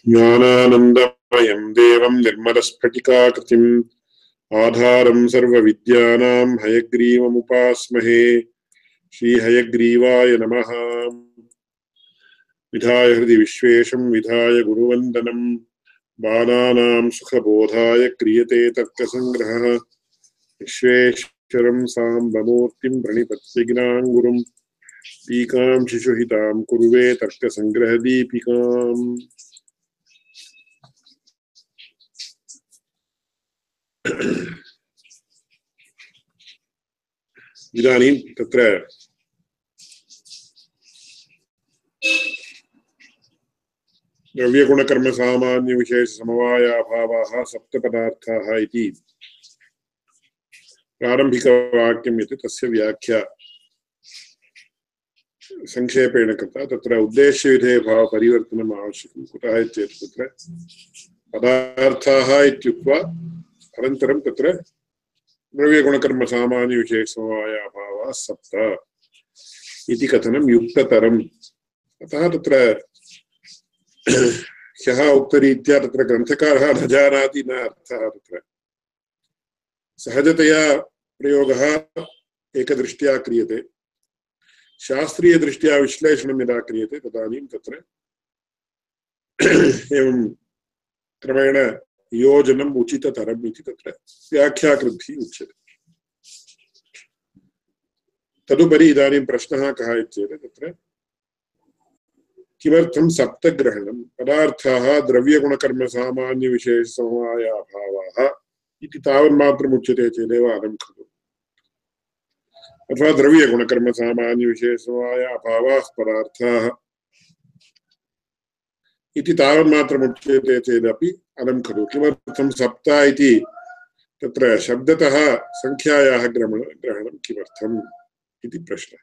ज्ञानानन्दमयं देवं निर्मलस्फटिकाकृतिम् आधारं सर्वविद्यानां हयग्रीवमुपास्महे। श्रीहयग्रीवाय नमः। विधाय हृदि विश्वेशं विधाय गुरुवन्दनं बालानां सुखबोधाय क्रियते तर्कसङ्ग्रहः। विश्वेश्वरं साम्बमूर्तिं प्रणिपत्य गिराङ्गुरुं टीकां शिशुहितां कुर्वे तर्कसङ्ग्रहदीपिकाम्। इदानीं तत्र द्रव्यगुणकर्मसामान्यविशेषसमवायाभावाः सप्तपदार्थाः इति प्रारम्भिकवाक्यं यत् तस्य व्याख्या संक्षेपेण कृता। तत्र उद्देश्यविधेयभावपरिवर्तनम् आवश्यकं। कुतः चेत् तत्र पदार्थाः इत्युक्त्वा अनन्तरं तत्र द्रव्यगुणकर्मसामान्यविशेषसमवायाभावाः सप्त इति कथनं युक्ततरम्। अतः तत्र ह्यः उक्तरीत्या तत्र ग्रन्थकारः न जानाति न अर्थः। तत्र सहजतया प्रयोगः एकदृष्ट्या क्रियते, शास्त्रीयदृष्ट्या विश्लेषणं यदा क्रियते तदानीं तत्र एवं क्रमेण योजनम् उचिततरम् इति तत्र व्याख्याकृद्भिः उच्यते। तदुपरि इदानीं प्रश्नः कः इत्येतत् तत्र किमर्थं सप्तग्रहणं? पदार्थाः द्रव्यगुणकर्मसामान्यविशेषसमवायाभावाः इति तावन्मात्रमुच्यते चेदेव अलं खलु। अथवा द्रव्यगुणकर्मसामान्यविशेषसमवायाभावाः पदार्थाः इति तावन्मात्रमुच्यते चेदपि अलं खलु। किमर्थं सप्त इति तत्र शब्दतः संख्यायाः ग्रहणं किमर्थम् इति प्रश्नः।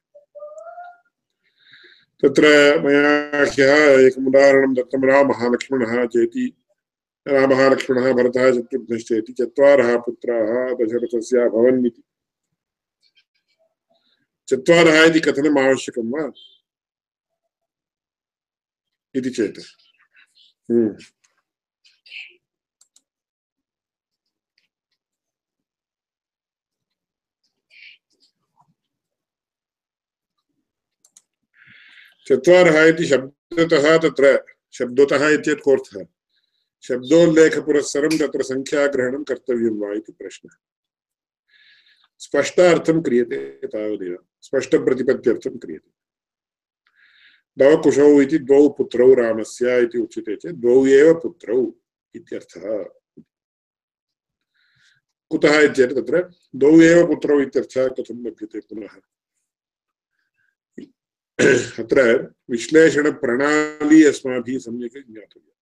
तत्र मया ह्यः एकम् उदाहरणं दत्तं। रामः लक्ष्मणः चेति, रामः लक्ष्मणः भरतः शत्रुघ्नश्चेति चत्वारः पुत्राः दशरथस्य अभवन् इति। चत्वारः इति कथनम् आवश्यकं वा इति चेत् चत्वारः इति शब्दतः तत्र शब्दतः इत्येतत् कोऽर्थः? शब्दोल्लेखपुरस्सरं तत्र संख्याग्रहणं कर्तव्यं वा इति प्रश्नः। स्पष्टार्थं क्रियते तावदेव, स्पष्टप्रतिपत्त्यर्थं क्रियते। दवकुशौ इति द्वौ पुत्रौ रामस्य इति उच्यते चेत् द्वौ एव पुत्रौ इत्यर्थः। कुतः इत्येतत् तत्र द्वौ एव पुत्रौ इत्यर्थः कथं लभ्यते पुनः? अत्र विश्लेषणप्रणाली अस्माभिः सम्यक् ज्ञातव्या।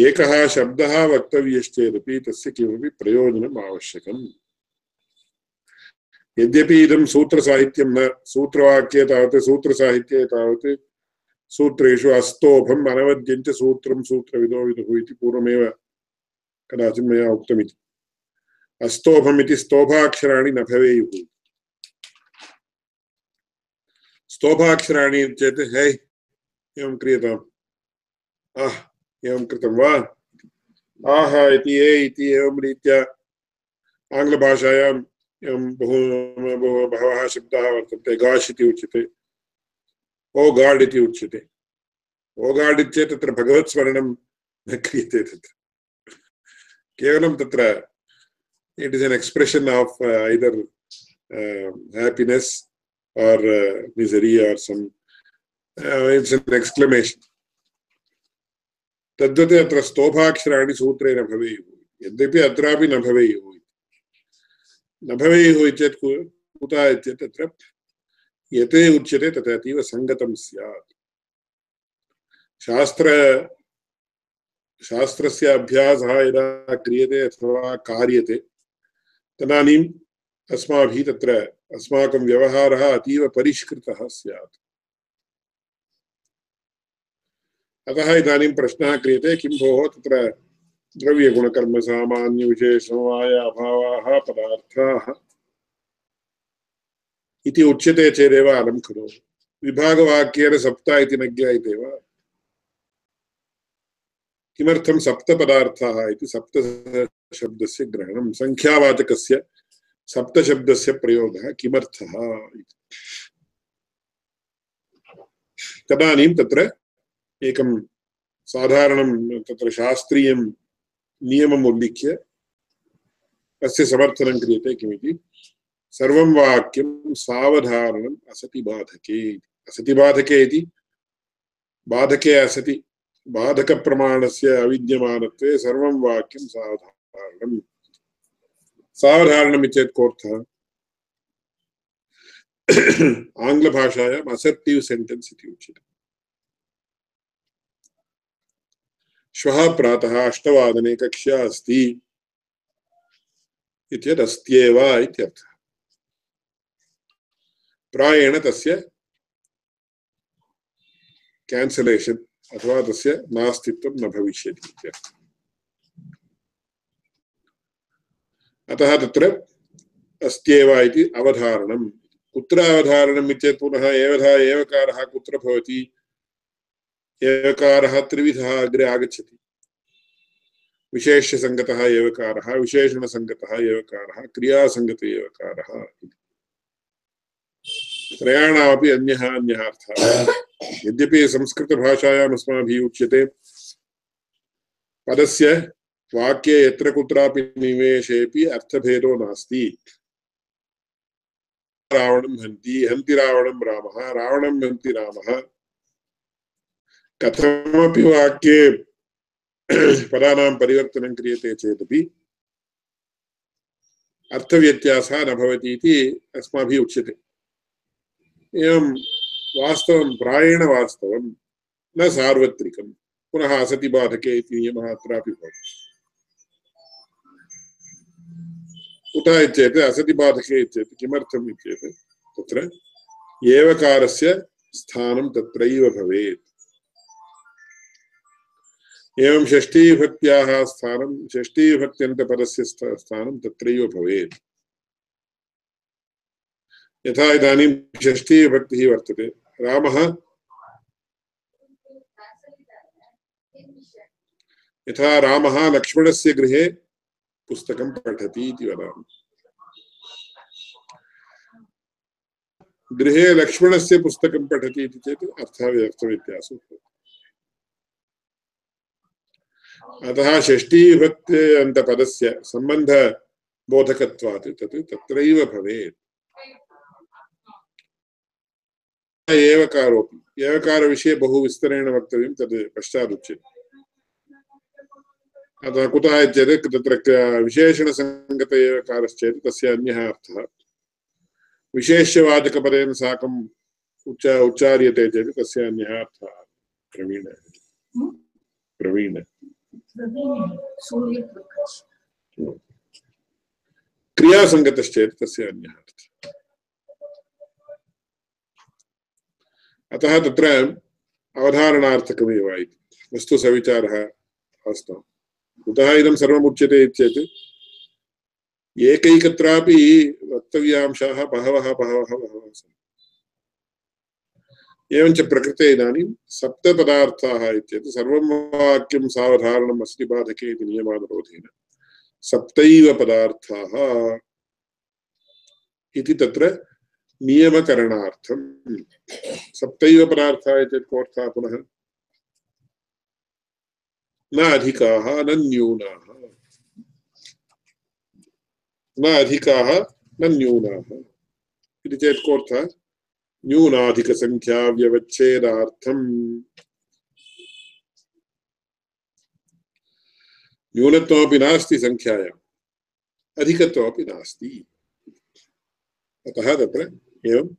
एकः शब्दः वक्तव्यश्चेदपि तस्य किमपि प्रयोजनम् आवश्यकम्। यद्यपि इदं सूत्रसाहित्यं न, सूत्रवाक्ये तावत् सूत्रसाहित्ये तावत् सूत्रेषु अस्तोभम् अनवद्यं च सूत्रं सूत्रविदो विदुः इति पूर्वमेव कदाचित् मया उक्तमिति। अस्तोभम् इति स्तोभाक्षराणि न भवेयुः। स्तोभाक्षराणि चेत् हे एवं क्रियताम्, आह एवं कृतं वा, आह इति ए इति एवं रीत्या आङ्ग्लभाषायाम् एवं बहवः शब्दाः वर्तन्ते। गाश् इति उच्यते, ओ गाड् इति उच्यते। ओ गाड् इत्येतत् तत्र भगवत्स्मरणं न क्रियते। तत्र केवलं तत्र it is an expression of either happiness or misery or some it's an exclamation. तद्वत् अत्र स्तोभाक्षराणि सूत्रे न भवेयुः। यद्यपि अत्रापि न भवेयुः। न भवेयुः इत्येतत् कुतः इत्येतत् तत्र यत् उच्यते तत् अतीव सङ्गतं स्यात्। शास्त्रस्य अभ्यासः यदा क्रियते अथवा कार्यते तदानीम् अस्माभिः तत्र अस्माकं व्यवहारः अतीव परिष्कृतः स्यात्। अतः इदानीं प्रश्नः क्रियते, किं भोः तत्र द्रव्यगुणकर्मसामान्यविशेषसमवायाभावाः पदार्थाः इति उच्यते चेदेव अलं खलु। विभागवाक्येन सप्त इति न ज्ञायते वा? किमर्थं सप्तपदार्थाः इति सप्तशब्दस्य ग्रहणं संख्यावाचकस्य सप्तशब्दस्य प्रयोगः किमर्थः इति। तदानीं तत्र एकं साधारणं तत्र शास्त्रीयं नियमम् उल्लिख्य तस्य समर्थनं क्रियते। किमिति सर्वं वाक्यं सावधारणम् असति बाधके। असति बाधके इति बाधके असति बाधकप्रमाणस्य अविद्यमानत्वे सर्वं वाक्यं सावधारणम्। सावधारणम् इत्येतत् कोऽर्थः? आङ्ग्लभाषायाम् असर्टिव् सेण्टेन्स् इति उच्यते। श्वः प्रातः 8 कक्षा अस्ति इत्येतत् अस्त्येव इत्यर्थः। प्रायेण तस्य कैन्सलेशन् अथवा तस्य नास्तित्वं न भविष्यति इत्यर्थः। अतः तत्र अस्त्येव इति अवधारणम्। कुत्र अवधारणम् इत्येतत् पुनः एवकारः कुत्र भवति? एवकारः त्रिविधः अग्रे आगच्छति। विशेष्यसङ्गतः एवकारः, विशेषणसङ्गतः एवकारः, क्रियासङ्गत एवकारः। त्रयाणामपि अन्यः अर्थः। यद्यपि संस्कृतभाषायाम् अस्माभिः उच्यते पदस्य वाक्ये यत्र कुत्रापि निवेशेपि अर्थभेदो नास्ति। रावणं हन्ति, हन्ति रावणं रामः, रावणं हन्ति रामः। कथमपि वाक्ये पदानां परिवर्तनं क्रियते चेदपि अर्थव्यत्यासः न भवति इति अस्माभिः उच्यते। एवं वास्तवं प्रायेण वास्तवं न सार्वत्रिकं। पुनः असति बाधके इति नियमः अत्रापि भवति। कुतः इत्येतत् असति बाधके इत्येतत् किमर्थम् इत्येतत् तत्र एवकारस्य स्थानं तत्रैव भवेत्। एवं षष्ठीविभक्त्याः स्थानं षष्ठीविभक्त्यन्तपदस्य स्थानं तत्रैव भवेत्। यथा इदानीं षष्ठीविभक्तिः वर्तते। रामः यथा रामः लक्ष्मणस्य गृहे पुस्तकं पठति इति वदामि। गृहे लक्ष्मणस्य पुस्तकं पठति इति चेत् अर्थव्यत्यासो भवति। अतः षष्ठीविभक्त्यन्तपदस्य सम्बन्धबोधकत्वात् तत् तत्रैव भवेत्। एवकारोऽपि एवकारविषये बहु विस्तरेण वक्तव्यं, तद् पश्चात् उच्यते। अतः कुतः चेत् तत्र विशेषणसङ्गत एवकारश्चेत् तस्य अन्यः अर्थः। विशेष्यवाचकपदेन साकम् उच्चार्यते चेत् तस्य अन्यः अर्थः। प्रवीण क्रियासङ्गतश्चेत् तस्य अन्यः अर्थः। अतः तत्र अवधारणार्थकमेव इति वस्तुसविचारः वास्तवम्। कुतः इदं सर्वम् उच्यते चेत् एकैकत्रापि वक्तव्यांशाः बहवः सन्ति। एवञ्च प्रकृते इदानीं सप्तपदार्थाः इत्येतत् सर्वं वाक्यं सावधारणम् अस्ति बाधके इति नियमानुरोधेन सप्तैव पदार्थाः इति तत्र नियमकरणार्थम्। सप्तैव पदार्थाः इत्येतत् कोऽर्थः? पुनः न अधिकाः न न्यूनाः, न अधिकाः न न्यूनाः इति चेत् कोऽर्थः? न्यूनाधिकसंख्या व्यवच्छेदार्थम्। न्यूनत्वमपि नास्ति संख्यायाम्, अधिकत्वमपि नास्ति। अतः तत्र एवम्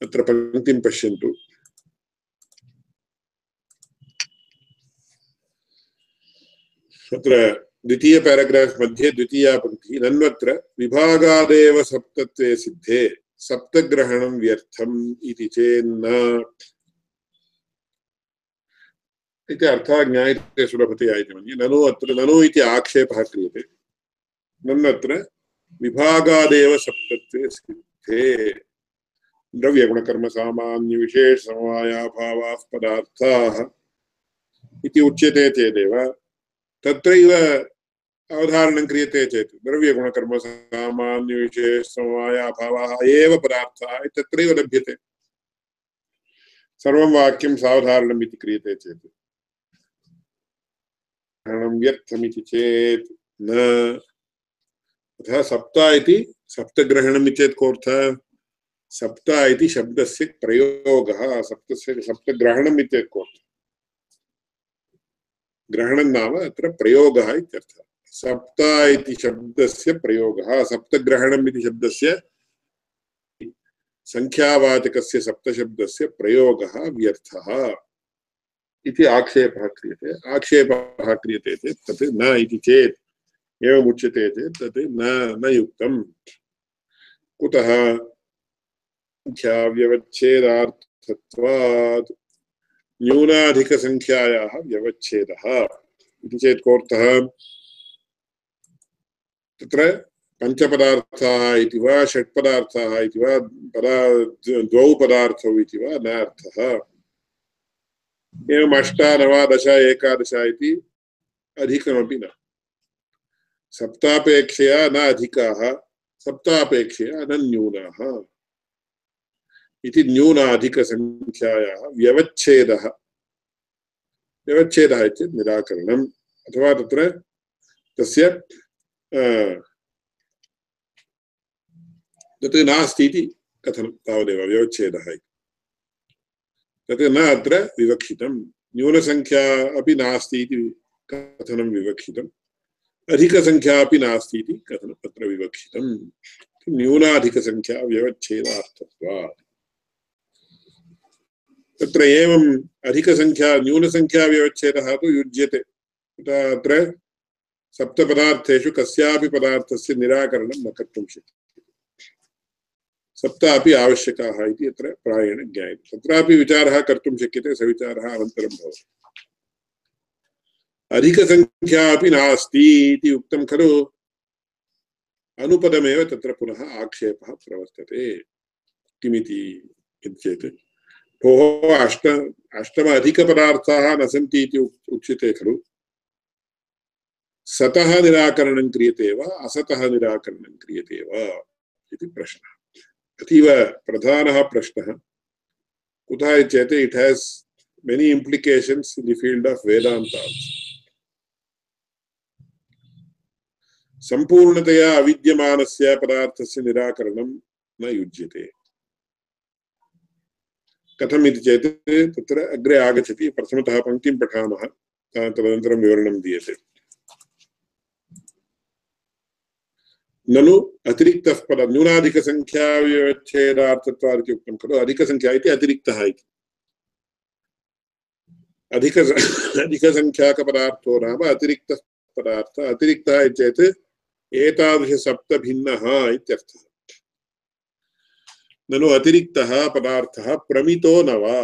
अत्र पङ्क्तिं पश्यन्तु। अत्र द्वितीय पैराग्राफ् मध्ये द्वितीया पङ्क्तिः। नन्वत्र विभागादेव सप्तत्वे सिद्धे सप्तग्रहणं व्यर्थम् इति चेन्न इति अर्थः ज्ञायते सुलभतया इति मन्ये। ननु अत्र ननु इति आक्षेपः क्रियते। नन्वत्र विभागादेव सप्तत्वे सिद्धे द्रव्यगुणकर्मसामान्यविशेषसमवायाभावाः पदार्थाः इति उच्यते चेदेव तत्रैव अवधारणं क्रियते चेत् द्रव्यगुणकर्म सामान्यविशेषसमवायाभावः एव पदार्थः तत्रैव लभ्यते सर्वं वाक्यं सावधारणम् इति क्रियते चेत् व्यर्थमिति चेत् न अतः सप्ता इति सप्तग्रहणम् इति चेत् कोऽर्थः सप्ता इति शब्दस्य प्रयोगः सप्तग्रहणम् इति चेत् कोऽर्थः ग्रहणं नाम अत्र प्रयोगः इत्यर्थः सप्ता इति शब्दस्य प्रयोगः सप्तग्रहणम् इति शब्दस्य संख्यावाचकस्य सप्तशब्दस्य प्रयोगः व्यर्थः इति आक्षेपः क्रियते चेत् तत् न इति चेत् एवमुच्यते चेत् तत् न युक्तम् कुतः संख्याव्यवच्छेदार्थत्वात् न्यूनाधिकसंख्यायाः व्यवच्छेदः इति चेत् कोऽर्थः तत्र पञ्चपदार्थाः इति वा षट्पदार्थाः इति वा द्वौ पदार्थौ इति वा न अर्थः एवम् 8, 9, 10, 11 इति अधिकमपि न सप्तापेक्षया न अधिकाः सप्तापेक्षया न न्यूनाः इति न्यूनाधिकसंख्यायाः व्यवच्छेदः इति निराकरणम् अथवा तत्र तस्य तत् नास्ति इति कथनं तावदेव व्यवच्छेदः तत् न अत्र विवक्षितम् न्यूनसंख्या अपि नास्ति इति कथनं विवक्षितम् अधिकसंख्या अपि नास्ति इति कथनं तत्र विवक्षितम् न्यूनाधिकसंख्या व्यवच्छेदार्थत्वात् तत्र एवम् अधिकसंख्या न्यूनसंख्या व्यवच्छेदः तु युज्यते अत्र सप्तपदार्थेषु कस्यापि पदार्थस्य निराकरणं न कर्तुं शक्यते सप्त अपि आवश्यकाः इति अत्र प्रायेण ज्ञायते तत्रापि विचारः कर्तुं शक्यते सविचारः अनन्तरं भवति अधिकसंख्या अपि नास्ति इति उक्तं खलु अनुपदमेव तत्र पुनः आक्षेपः प्रवर्तते किमिति चेत् भोः अष्टम अधिकपदार्थाः न सन्ति इति उच्यते खलु सतः निराकरणं क्रियते वा असतः निराकरणं क्रियते वा इति प्रश्नः अतीव प्रधानः प्रश्नः कुतः चेत् it has many implications in the field of Vedanta संपूर्णतया अविद्यमानस्य पदार्थस्य निराकरणं न युज्यते कथम् इति चेत् तत्र अग्रे आगच्छति प्रथमतः पङ्क्तिं पठामः तदनन्तरं विवरणं दीयते ननु अतिरिक्तः पद न्यूनाधिकसंख्या व्यवच्छेदार्थत्वात् इति उक्तं खलु अधिकसंख्या इति अतिरिक्तः इति अधिकसंख्याकपदार्थो नाम अतिरिक्तः पदार्थः अतिरिक्तः चेत् एतादृशसप्तभिन्नः इत्यर्थः ननु अतिरिक्तः पदार्थः प्रमितो न वा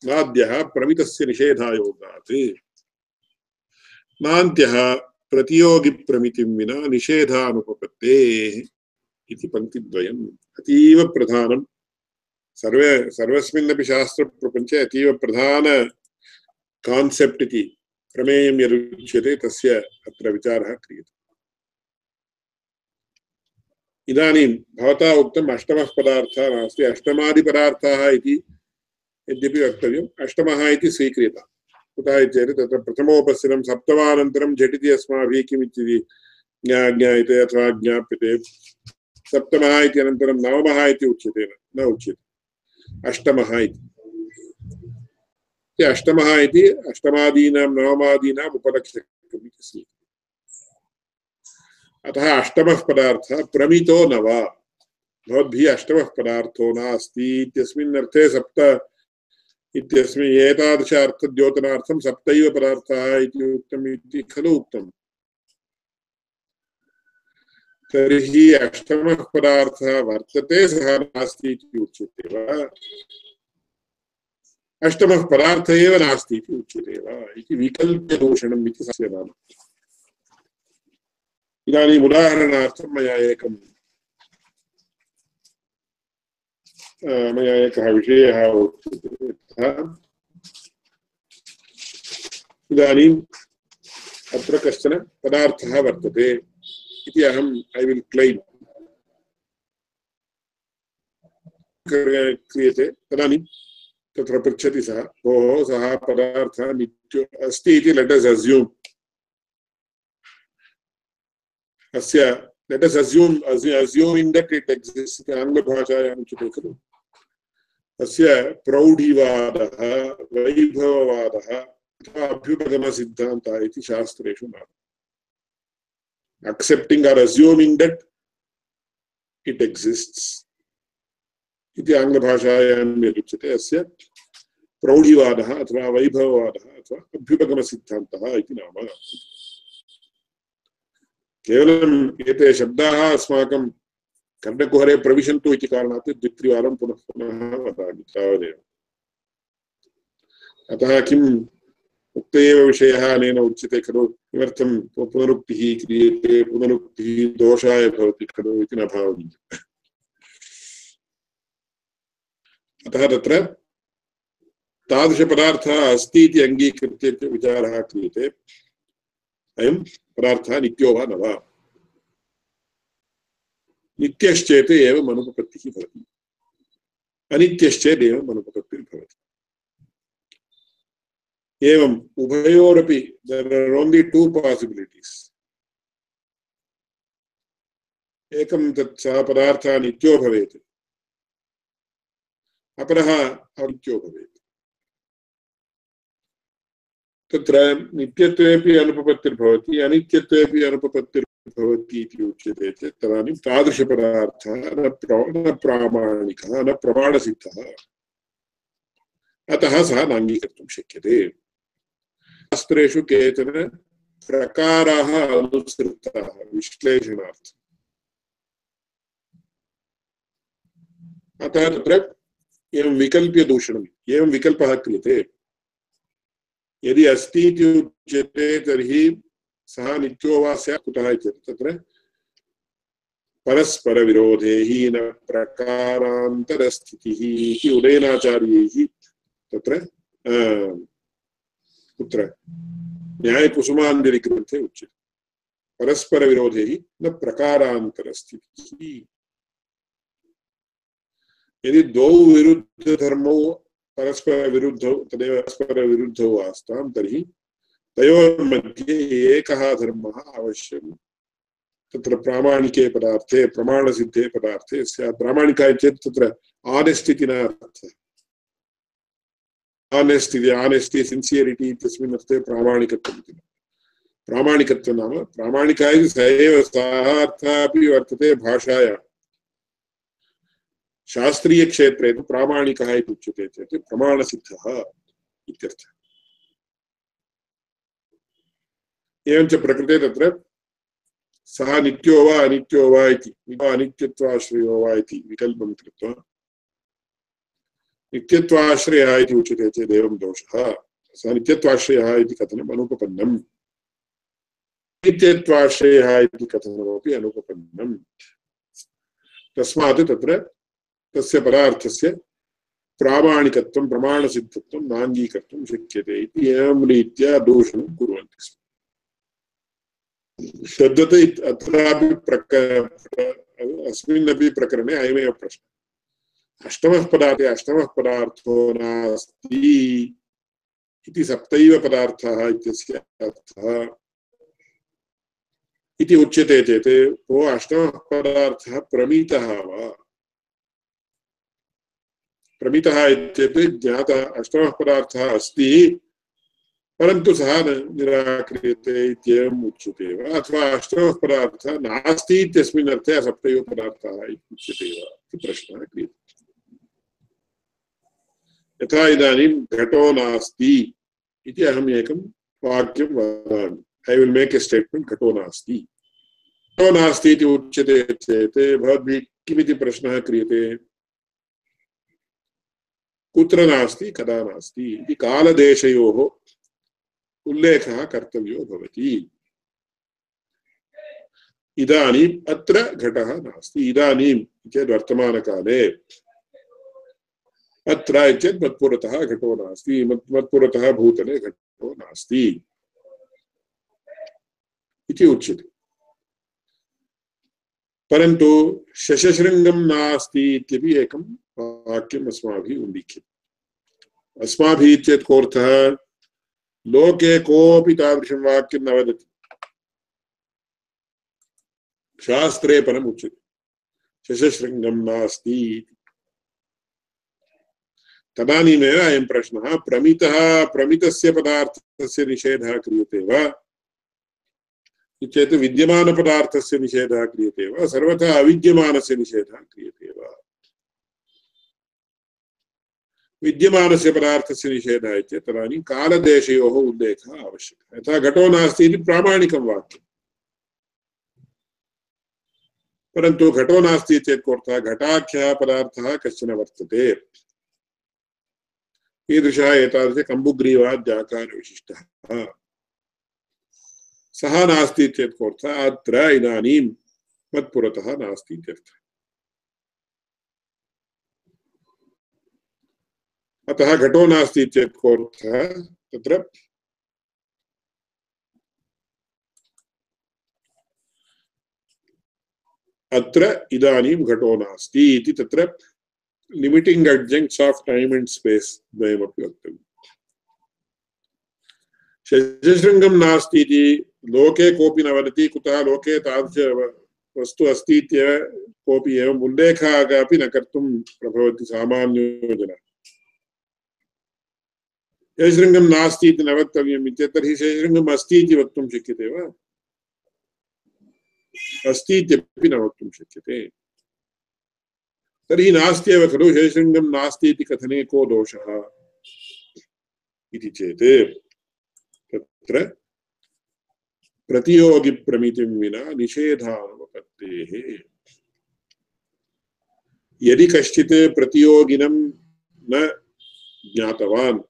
नाद्यः प्रमितस्य निषेधायोगात् नान्त्यः प्रतियोगि प्रमितिं विना निषेधानुपपत्तेः इति पंक्तिद्वयम् अतीव प्रधानं सर्वस्मिन्नपि शास्त्रप्रपञ्चे अतीव प्रधान कान्सेप्ट् इति प्रमेयं यदुच्यते तस्य अत्र विचारः क्रियते इदानीं भवता उक्तम् अष्टमः पदार्थः नास्ति अष्टमादिपदार्थाः इति यद्यपि वक्तव्यम् अष्टमः इति स्वीक्रियताम् कुतः चेत् तत्र प्रथमोपस्थितं सप्तमानन्तरं झटिति अस्माभिः किमिति ज्ञायते अथवा ज्ञाप्यते सप्तमः इति अनन्तरं नवमः इति उच्यते न उच्यते अष्टमः इति अष्टमः इति अष्टमादीनां नवमादीनाम् उपलक्ष्यकम् इति स्वीक्रियते अतः अष्टमः पदार्थः प्रमितो न वा भवद्भिः अष्टमः पदार्थो नास्ति इत्यस्मिन् अर्थे सप्त इत्यस्मिन् एतादृश अर्थद्योतनार्थं सप्तैव पदार्थाः इति उक्तम् इति खलु उक्तम् तर्हि अष्टमः पदार्थः वर्तते सः नास्ति इति उच्यते वा अष्टमः पदार्थः एव नास्ति इति उच्यते वा इति विकल्प्यदूषणम् इति तस्य नाम इदानीम् उदाहरणार्थं मया एकः विषयः उच्यते इदानीम् अत्र कश्चन पदार्थः वर्तते इति ऐ विल् क्लैम् क्रियते तदानीं तत्र पृच्छति सः भोः सः पदार्थः नित्यो अस्ति इति लेट् अस् अस्यूम् अस्य लेट् अस् assume assuming that it exists इति आङ्ग्लभाषायाम् उच्यते खलु अस्य प्रौढीवादः वैभववादः अथवा अभ्युपगमसिद्धान्तः इति शास्त्रेषु नाम accepting or assuming that it exists इति आङ्ग्लभाषायां यदुच्यते अस्य प्रौढीवादः अथवा वैभववादः अथवा अभ्युपगमसिद्धान्तः इति नाम केवलम् एते शब्दाः अस्माकं कर्णकुहरे प्रविशन्तु इति कारणात् द्वित्रिवारं पुनः पुनः वदामि तावदेव अतः किम् उक्त एव विषयः अनेन उच्यते खलु किमर्थं पुनरुक्तिः क्रियते पुनरुक्तिः दोषाय भवति खलु इति न भावनीयम् अतः तत्र तादृशपदार्थः अस्ति इति अङ्गीकृत्य विचारः क्रियते अयं पदार्थः नित्यो वा न वा नित्यश्चेत् एवम् अनुपपत्तिः भवति अनित्यश्चेत् एवम् अनुपपत्तिर्भवति एवम् उभयोरपि there are only two possibilities एकं तत् सः पदार्थः नित्यो भवेत् अपरः अनित्यो भवेत् तत्र नित्यत्वेपि अनुपपत्तिर्भवति अनित्यत्वेपि अनुपपत्तिर्भवति इति उच्यते चेत् तदानीं तादृशपदार्थः न प्रामाणिकः न प्रमाणसिद्धः अतः सः नाङ्गीकर्तुं शक्यते शास्त्रेषु केचन प्रकाराः अनुसृताः विश्लेषणार्थम् अतः तत्र एवं विकल्प्य दूषणम् एवं विकल्पः क्रियते यदि अस्ति इति उच्यते तर्हि सः नित्यो वा स्यात् कुतः इत्येतत् तत्र परस्परविरोधे हि न प्रकारान्तरस्थितिः इति उदयनाचार्यैः तत्र कुत्र न्यायकुसुमाञ्जलिग्रन्थे उच्यते परस्परविरोधे हि न प्रकारान्तरस्थितिः यदि द्वौ विरुद्धधर्मौ परस्परविरुद्धौ तदेव परस्परविरुद्धौ आस्तां तर्हि तयोर्मध्ये एकः धर्मः अवश्यं तत्र प्रामाणिके पदार्थे प्रमाणसिद्धे पदार्थे स्यात् प्रामाणिकः चेत् तत्र आनेस्ट् इति न अर्थः आनेस्टी सिन्सियरिटी इत्यस्मिन् अर्थे प्रामाणिकत्वम् इति प्रामाणिकत्वं नाम प्रामाणिकः इति स एव सः अर्थः अपि वर्तते भाषायां शास्त्रीयक्षेत्रे तु प्रामाणिकः इति उच्यते चेत् प्रमाणसिद्धः इत्यर्थः एवञ्च प्रकृते तत्र सः नित्यो वा अनित्यो वा इति अनित्यत्वाश्रयो वा इति विकल्पं कृत्वा नित्यत्वाश्रयः इति उच्यते चेत् एवं दोषः सः नित्यत्वाश्रयः इति कथनम् अनुपपन्नम् नित्यत्वाश्रयः इति कथनमपि अनुपपन्नम् तस्मात् तत्र तस्य पदार्थस्य प्रामाणिकत्वं प्रमाणसिद्धत्वं नाङ्गीकर्तुं शक्यते इति एवं रीत्या दूषणं कुर्वन्ति स्म तद्वत् अत्रापि अस्मिन्नपि प्रकरणे अयमेव प्रश्नः अष्टमः पदार्थो नास्ति इति सप्तैव पदार्थाः इत्यस्य अर्थः इति उच्यते चेत् ओ अष्टमः पदार्थः प्रमितः वा प्रमितः इत्येतत् ज्ञातः अष्टमः पदार्थः अस्ति परन्तु सः निराक्रियते इत्येवम् उच्यते वा अथवा अष्टमः पदार्थः नास्ति इत्यस्मिन् अर्थे सप्तैव पदार्थाः उच्यते वा इति प्रश्नः क्रियते यथा इदानीं घटो नास्ति इति अहम् एकं वाक्यं वदामि I will make a statement घटो नास्ति घटो नास्ति इति उच्यते चेत् भवद्भिः किमिति प्रश्नः क्रियते कुत्र नास्ति कदा नास्ति इति कालदेशयोः उल्लेखः कर्तव्यो भवति इदानीम् अत्र घटः नास्ति इदानीं चेत् वर्तमानकाले अत्र चेत् मत्पुरतः घटो नास्ति, मत्पुरतः भूतले घटो नास्ति इति उच्यते। परन्तु शशशृङ्गं नास्ति इत्यपि एकं वाक्यम् अस्माभिः उल्लिख्यते। अस्माभिः चेत् कोऽर्थः? लोके कोऽपि तादृशं वाक्यं न वदति, शास्त्रे परम् उच्यते शशशृङ्गं नास्ति। तदानीमेव अयं प्रश्नः, प्रमितस्य पदार्थस्य निषेधः क्रियते वा चेत् विद्यमानपदार्थस्य निषेधः क्रियते वा, सर्वथा अविद्यमानस्य निषेधः क्रियते वा? विद्यमानस्य पदार्थस्य निषेधः चेत् तदानीं कालदेशयोः उल्लेखः आवश्यकः। यथा घटो नास्ति इति प्रामाणिकं वाक्यं, परन्तु घटो नास्ति चेत् कोऽर्थः? घटाख्यः पदार्थः कश्चन वर्तते, ईदृशः एतादृश कम्बुग्रीवाद्याकारविशिष्टः, सः नास्ति चेत् कोऽर्थः? अत्र इदानीं मत्पुरतः नास्ति इत्यर्थः। अतः घटो नास्ति चेत् कोऽर्थः? तत्र अत्र इदानीं घटो नास्ति इति तत्र limiting adjuncts of time and space द्वयमपि वक्तव्यम्। शशशृङ्गं नास्ति इति लोके कोऽपि न वदति, कुतः? लोके तादृश वस्तु अस्ति इत्येव कोऽपि एवम् उल्लेखः अपि न कर्तुं प्रभवति सामान्यो जनः। शशशृङ्गं नास्ति इति न वक्तव्यम् इत्येतत् तर्हि शशशृङ्गम् अस्ति इति वक्तुं शक्यते वा? अस्ति इत्यपि न वक्तुं शक्यते। तर्हि नास्त्येव खलु, शशशृङ्गं नास्ति इति कथने को दोषः इति चेत् तत्र प्रतियोगिप्रमितिं विना निषेधानुपपत्तेः। यदि कश्चित् प्रतियोगिनं न ज्ञातवान्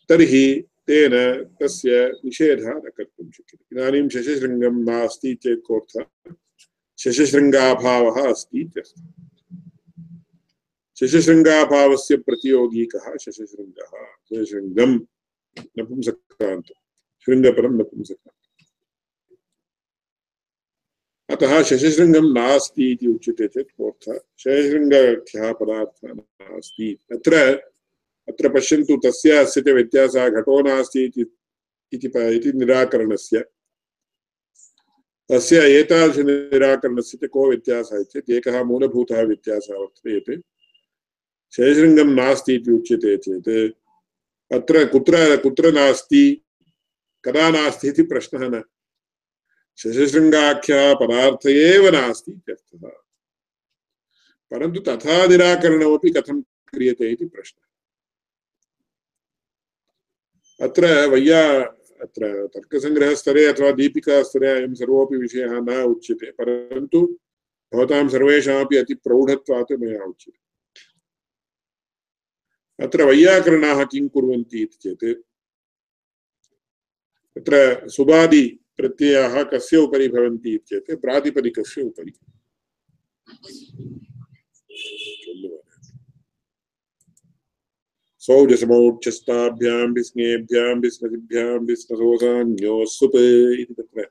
तर्हि तेन तस्य निषेधः न कर्तुं शक्यते। इदानीं शशशृङ्गं नास्ति चेत् कोऽर्थः? शशशृङ्गाभावः अस्ति इत्यर्थः। शशशृङ्गाभावस्य प्रतियोगी कः? शशशृङ्गः। शशशृङ्गं नपुंसकान्त, शृङ्गपरं नपुंसकान्त। अतः शशशृङ्गं नास्ति इति उच्यते चेत् कोऽर्थः? शशशृङ्गाख्यः पदार्थः नास्ति। अत्र पश्यन्तु, तस्य अस्य च व्यत्यासः। घटो नास्ति इति निराकरणस्य, तस्य एतादृश निराकरणस्य च को व्यत्यासः चेत् एकः मूलभूतः व्यत्यासः वर्तते। यत् शशशृङ्गं नास्ति इति उच्यते चेत् अत्र कुत्र नास्ति, कदा नास्ति इति प्रश्नः न, शशशृङ्गाख्यः पदार्थ एव नास्ति इत्यर्थः। परन्तु तथा निराकरणमपि कथं क्रियते इति प्रश्नः। अत्र तर्कसङ्ग्रहस्तरे अथवा दीपिकास्तरे अयं सर्वोऽपि विषयः न उच्यते, परन्तु भवतां सर्वेषामपि अतिप्रौढत्वात् मया उच्यते। अत्र वैयाकरणाः किं कुर्वन्ति इति चेत् तत्र सुबादि प्रत्ययाः कस्य उपरि भवन्ति इति चेत् प्रातिपदिकस्य उपरि। सौजसमौच्छस्ताभ्यां विस्नेभ्यां विस्मतिभ्यां विस्मसोसान्यो सुप् इति तत्र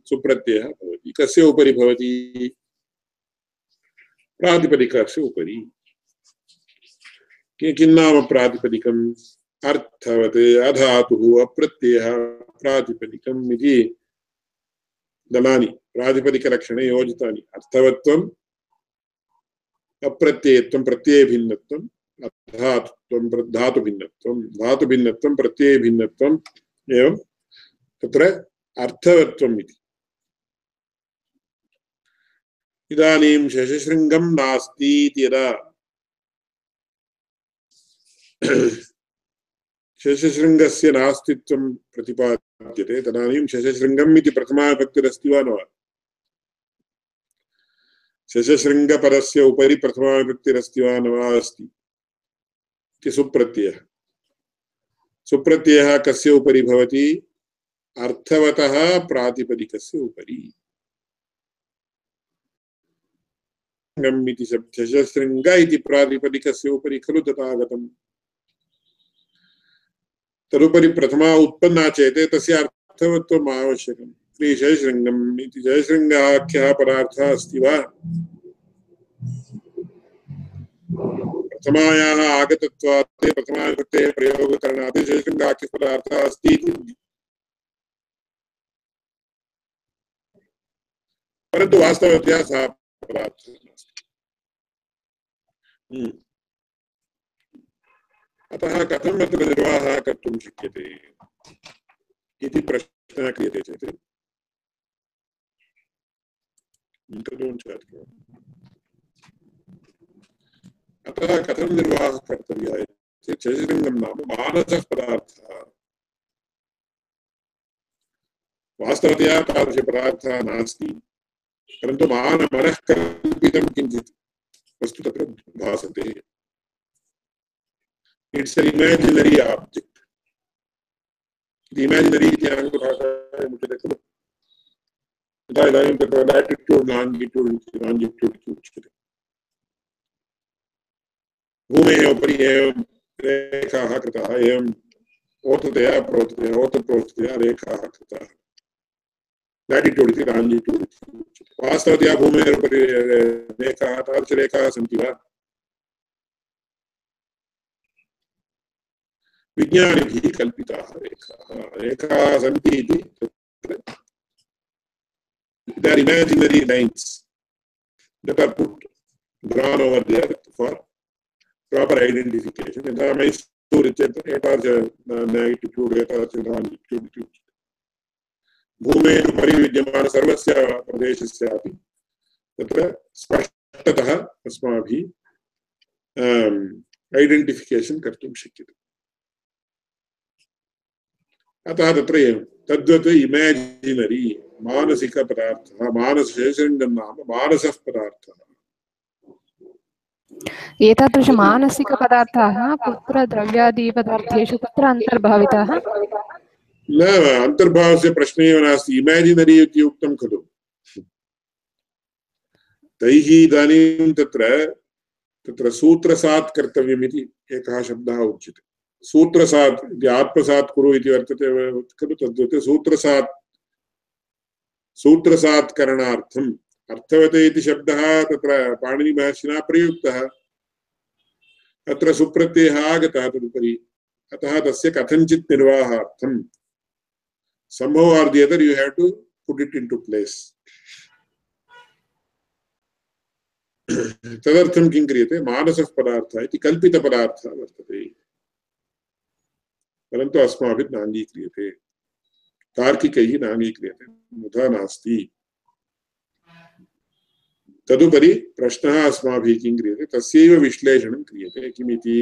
सुप्रत्ययः भवति। कस्य उपरि भवति? प्रातिपदिकस्य उपरि। किं नाम प्रातिपदिकम्? अर्थवत्, अधातुः, अप्रत्ययः, प्रातिपदिकम् इति दलानि प्रातिपदिकलक्षणे योजितानि। अर्थवत्वम्, अप्रत्ययत्वं, प्रत्ययभिन्नत्वम्, अधातुत्वं, धातुभिन्नत्वं, धातुभिन्नत्वं, प्रत्ययभिन्नत्वम्, एवं तत्र अर्थवत्वम् इति। इदानीं शशशृङ्गं नास्ति इति यदा शशशृङ्गस्य नास्तित्वं प्रतिपाद्यते तदानीं शशशृङ्गम् इति प्रथमाविभक्तिरस्ति वा न वा? शशशृङ्गपदस्य उपरि प्रथमाविभक्तिरस्ति वा न वा? अस्ति इति सुप्रत्ययः। सुप्रत्ययः कस्य उपरि भवति? अर्थवतः प्रातिपदिकस्य उपरि। शशशृङ्गम् इति शशशृङ्ग इति प्रातिपदिकस्य उपरि खलु तथागतम् तदुपरि प्रथमा उत्पन्ना चेत् तस्य अर्थवत्वम् आवश्यकम् शशशृङ्गम् इति शशशृङ्गाख्यः पदार्थः अस्ति वा प्रथमायाः आगतत्वात् प्रथमाविभक्तेः प्रयोगकरणात् शशशृङ्गाख्यः पदार्थः अस्ति परन्तु वास्तवतया सः पदार्थः नास्ति अतः कथम् अत्र निर्वाहः कर्तुं शक्यते इति प्रश्नः क्रियते चेत् अतः कथं निर्वाहः कर्तव्यः चेत् शशशृङ्गं नाम मानसः पदार्थः वास्तवतया तादृशपदार्थः नास्ति परन्तु मनः कल्पितं किञ्चित् वस्तु तत्र भासते it's an imaginary object imaginary इति आङ्ग्लभाषायाम् उच्यते खलु तथा इदानीं तत्र लाटिट्यूड् लाङ्गिट्यूड् इति उच्यते भूमेः उपरि एवं रेखाः कृताः एवं ओततया प्रोततया रेखाः कृताः लाटिट्यूड् इति लाङ्गिट्यूड् इति उच्यते वास्तवतया भूमेः उपरि रेखाः तादृशरेखाः सन्ति वा विज्ञानिभिः कल्पिताः रेखाः सन्ति इति they are imaginary lines that are put drawn over there for proper identification यथा मैसूर् इत्यत्र एतादृश लॉन्गिट्यूड् भूमेः उपरि विद्यमान सर्वस्य प्रदेशस्यापि तत्र स्पष्टतः अस्माभिः आइडेंटिफिकेशन् कर्तुं शक्यते अतः तत्र तद्वत् इमेजिनरी मानसिक पदार्थः मानसशशृङ्गं नाम मानसः पदार्थः एतादृश मानसिक पदार्थाः कुत्र द्रव्यादि पदार्थेषु कुत्र अन्तर्भाविताः न अन्तर्भावस्य प्रश्ने एव नास्ति इमेजिनरी इति उक्तं खलु तैः इदानीं तत्र सूत्रसात् कर्तव्यम् इति एकः शब्दः उच्यते सूत्रसात् आत्मसात् कुरु इति वर्तते खलु तद्वत् सूत्रसात् करणार्थम् अर्थवते इति शब्दः तत्र पाणिनिमहर्षिणा प्रयुक्तः अत्र सुप्रत्ययः आगतः तदुपरि अतः तस्य कथञ्चित् निर्वाहार्थं somehow or the other you have to put it into place तदर्थं किं क्रियते मानसः पदार्थः इति कल्पितपदार्थः वर्तते परन्तु अस्माभिः नाङ्गीक्रियते तार्किकैः नाङ्गीक्रियते मुदा नास्ति तदुपरि प्रश्नः अस्माभिः किं क्रियते तस्यैव विश्लेषणं क्रियते किमिति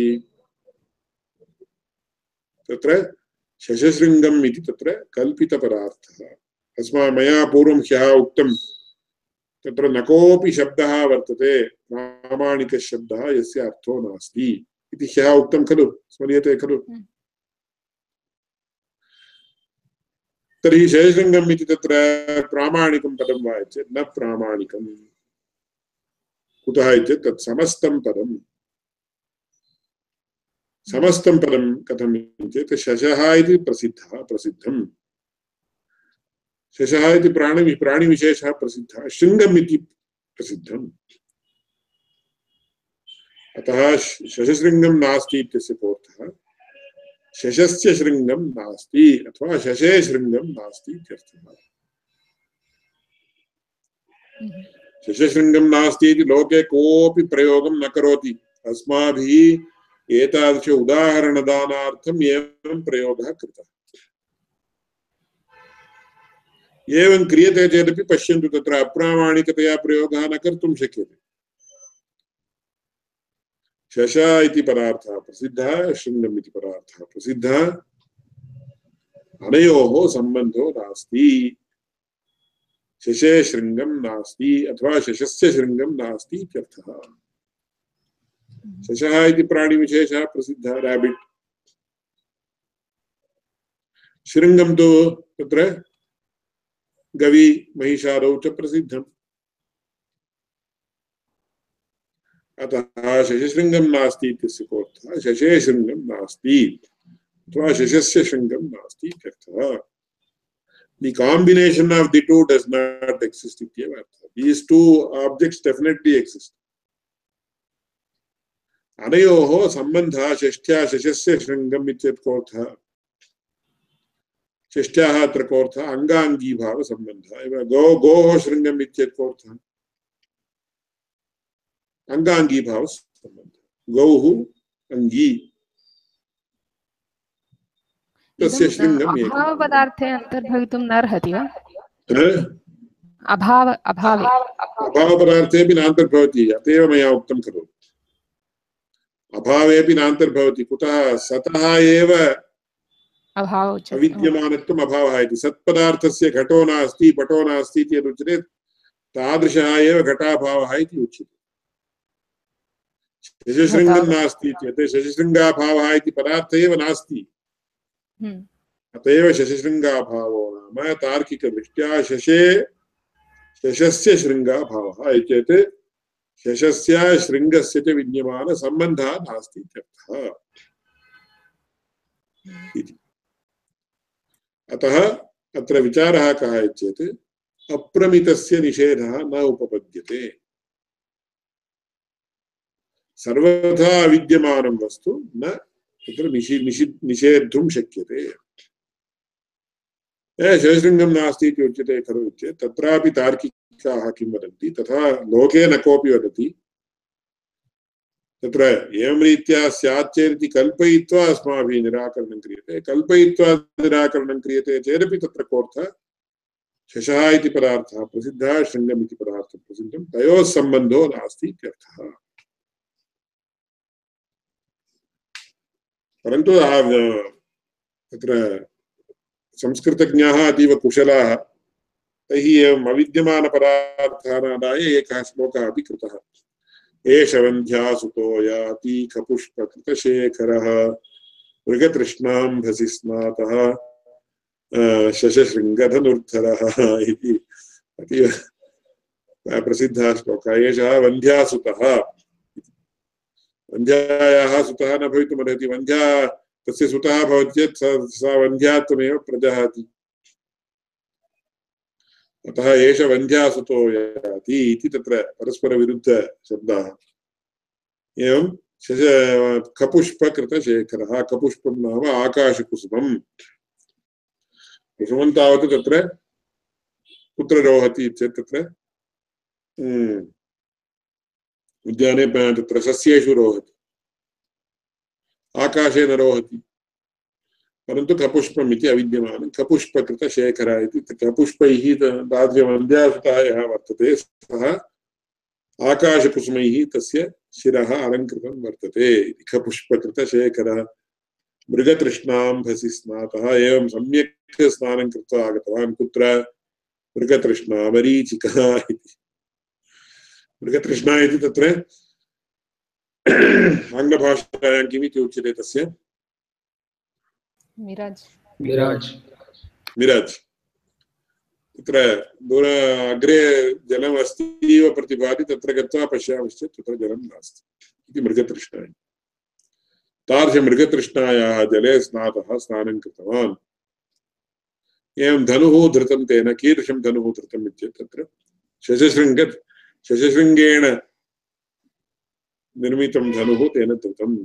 तत्र शशशृङ्गम् इति तत्र कल्पितपदार्थः मया पूर्वं ह्यः उक्तं तत्र न कोऽपि शब्दः वर्तते प्रामाणिकशब्दः यस्य अर्थो नास्ति इति ह्यः उक्तं खलु स्मर्यते खलु तर्हि शशशृङ्गम् इति तत्र प्रामाणिकं पदं वा चेत् न प्रामाणिकम् कुतः इत्येतत् तत् समस्तं पदम् समस्तं पदं कथं चेत् शशः इति प्रसिद्धं शशः इति प्राणिविशेषः प्रसिद्धः शृङ्गम् इति प्रसिद्धम् अतः शशशृङ्गं नास्ति इत्यस्य कोऽर्थः शशस्य शृङ्गं नास्ति अथवा शशे शृङ्गं नास्ति इत्यर्थः शशशृङ्गं नास्ति इति लोके कोऽपि प्रयोगं न करोति अस्माभिः एतादृश उदाहरणदानार्थम् एवं प्रयोगः कृतः एवं क्रियते चेदपि पश्यन्तु तत्र अप्रामाणिकतया प्रयोगः न कर्तुं शक्यते शश इति पदार्थः प्रसिद्धः शृङ्गम् इति पदार्थः प्रसिद्धः अनयोः सम्बन्धो नास्ति शशे शृङ्गं नास्ति अथवा शशस्य शृङ्गं नास्ति इत्यर्थः शशः इति प्राणिविशेषः प्रसिद्धः रैबिट् शृङ्गं तु तत्र गवी महिषादौ च प्रसिद्धम् अतः शशिशृङ्गं नास्ति इत्यस्य कोऽर्थः शशे शृङ्गं नास्ति अथवा शशस्य शृङ्गं नास्ति इत्यर्थः. The combination of the two does not exist ityeva artha. These two objects definitely exist. अनयोः सम्बन्धः षष्ठ्या शशस्य शृङ्गम् इत्येतत् कोऽर्थः षष्ठ्याः अत्र कोऽर्थः अङ्गाङ्गीभावसम्बन्धः. गोः शृङ्गम् इत्येतत् कोऽर्थः अङ्गाङ्गीभावसम्बन्धः. गौः अङ्गी तस्य शृङ्गम् एकम्. अभावपदार्थे अन्तर्भवितुं न अर्हति वा? अभावपदार्थेऽपि नान्तर्भवति. अत एव मया उक्तं खलु अभावेऽपि नान्तर्भवति. कुतः सतः एव अविद्यमानत्वम् अभावः इति. सत्पदार्थस्य घटो नास्ति पटो नास्ति इति यदुच्यते तादृशः एव घटाभावः इति उच्यते. शशिशृङ्गं नास्ति इत्येतत् शशिशृङ्गाभावः इति पदार्थः एव नास्ति. अत एव शशिशृङ्गाभावो नाम तार्किकदृष्ट्या शशस्य शृङ्गाभावः इत्येतत् शशस्य शृङ्गस्य च विद्यमानसम्बन्धः नास्ति इत्यर्थः. अतः अत्र विचारः कः चेत् अप्रमितस्य निषेधः न उपपद्यते. सर्वथा अविद्यमानं वस्तु न तत्र निषेद्धुं शक्यते. शशिशृङ्गं नास्ति इति उच्यते खलु चेत् तत्रापि तार्किकाः किं वदन्ति तथा लोके न कोऽपि वदति. तत्र एवं रीत्या स्यात् चेदिति कल्पयित्वा अस्माभिः निराकरणं क्रियते. कल्पयित्वा निराकरणं क्रियते चेदपि तत्र कोऽर्थः शशः इति पदार्थः प्रसिद्धः शृङ्गम् इति पदार्थः प्रसिद्धं तयोः सम्बन्धो नास्ति इत्यर्थः. परन्तु तत्र संस्कृतज्ञाः अतीव कुशलाः. तैः एवम् अविद्यमानपदार्थानादाय एकः श्लोकः अपि कृतः. एष वन्ध्यासुतो याति खपुष्पकृतशेखरः मृगतृष्णाम्भसि स्नातः शशशृङ्गधनुर्धरः इति अतीव प्रसिद्धः श्लोकः. एषः वन्ध्यासुतः. वन्ध्यायाः सुतः न भवितुमर्हति. वन्ध्या तस्य सुतः भवति चेत् सा वन्ध्यात्वमेव प्रजहाति. अतः एष वन्ध्यासुतो याति इति तत्र परस्परविरुद्धशब्दाः. एवं खपुष्पकृतशेखरः. कपुष्पं नाम आकाशकुसुमम्. कुसुमं तावत् तत्र कुत्र रोहति चेत् तत्र उद्याने तत्र सस्येषु रोहति. आकाशे न रोहति. परन्तु कपुष्पम् इति अविद्यमानं कपुष्पकृतशेखरः इति. कपुष्पैः तादृशवन्ध्यासुतः यः वर्तते सः आकाशकुसुमैः तस्य शिरः अलङ्कृतं वर्तते. खपुष्पकृतशेखरः मृगतृष्णाम्भसि स्नातः. एवं सम्यक् स्नानं कृत्वा आगतवान्. कुत्र मृगतृष्णा मरीचिकः इति. मृगतृष्णा इति तत्र आङ्ग्लभाषायां किमिति उच्यते तस्य मिराज. तत्र दूर अग्रे जलम् अस्ति इव प्रतिभाति. तत्र गत्वा पश्यामश्चेत् तत्र जलं नास्ति इति मृगतृष्णा. तादृशमृगतृष्णायाः जले स्नातः स्नानं कृतवान्. एवं धनुः धृतं तेन. कीदृशं धनुः धृतम् इत्येतत् तत्र शशशृङ्गेण निर्मितं धनुः तेन धृतम्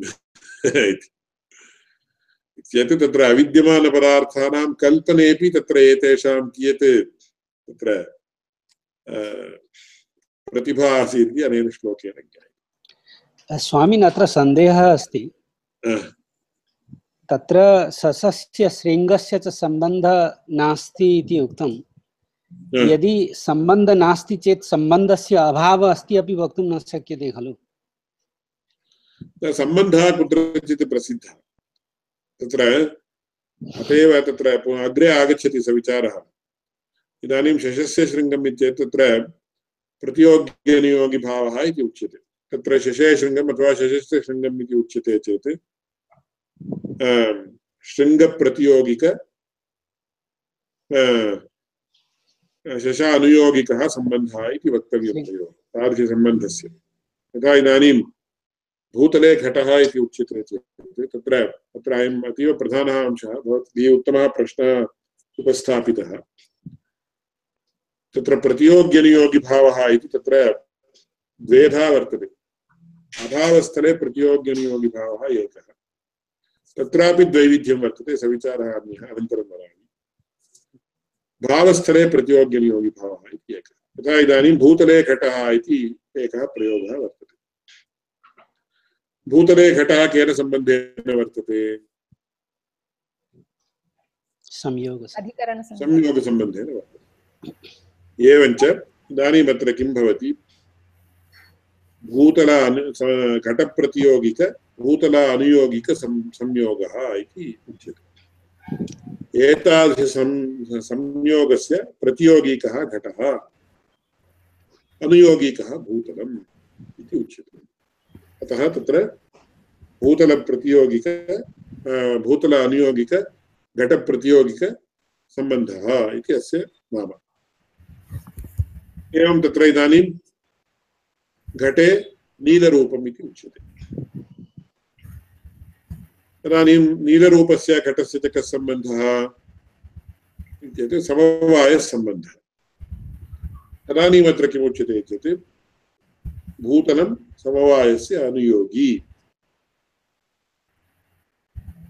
इति तत्र अविद्यमानपदार्थानां कल्पनेऽपि तत्र एतेषां कियत् तत्र प्रतिभा आसीत् इति अनेन श्लोकेन ज्ञायते. स्वामिन् अत्र सन्देहः अस्ति. तत्र ससस्य शृङ्गस्य च सम्बन्धः नास्ति इति उक्तं. यदि सम्बन्धः नास्ति चेत् सम्बन्धस्य अभावः अस्ति अपि वक्तुं न शक्यते खलु. सम्बन्धः कुत्रचित् प्रसिद्धः. तत्र अत एव तत्र अग्रे आगच्छति स विचारः. इदानीं शशस्य शृङ्गम् इत्येतत् तत्र प्रतियोग्यनियोगिभावः इति उच्यते. तत्र शशे शृङ्गम् अथवा शशस्य शृङ्गम् इति उच्यते चेत् शृङ्गप्रतियोगिक शशानुयोगिकः सम्बन्धः इति वक्तव्यं तयोः. तादृशसम्बन्धस्य यथा इदानीं भूतले घटः इति उच्यते चेत् तत्र अयम् अतीव प्रधानः अंशः। भवद्भिः उत्तमः प्रश्नः उपस्थापितः। तत्र प्रतियोग्यनियोगिभावः इति तत्र द्वेधा वर्तते। अभावस्थले प्रतियोग्यनियोगिभावः एकः, तत्रापि द्वैविध्यं वर्तते, सविचारः अन्यः, अनन्तरं वदामि। भावस्थले प्रतियोग्यनियोगिभावः इति एकः। यथा इदानीं भूतले घटः इति एकः प्रयोगः वर्तते। भूतले घटः केन सम्बन्धेन वर्तते? संयोगसम्बन्धेन वर्तते। एवञ्च इदानीम् अत्र किं भवति? घटप्रतियोगिक भूतल अनुयोगिक संयोगः इति उच्यते। एतादृश संयोगस्य प्रतियोगिकः घटः, अनुयोगिकः भूतलम् इति उच्यते। अतः तत्र भूतलप्रतियोगिक भूतल अनुयोगिक घटप्रतियोगिक सम्बन्धः इति अस्य नाम। एवं तत्र इदानीं घटे नीलरूपम् इति उच्यते। तदानीं नीलरूपस्य घटस्य च कः सम्बन्धः इत्युक्ते समवायसम्बन्धः। तदानीम् अत्र किमुच्यते चेत् भूतलं समवायस्य अनुयोगी,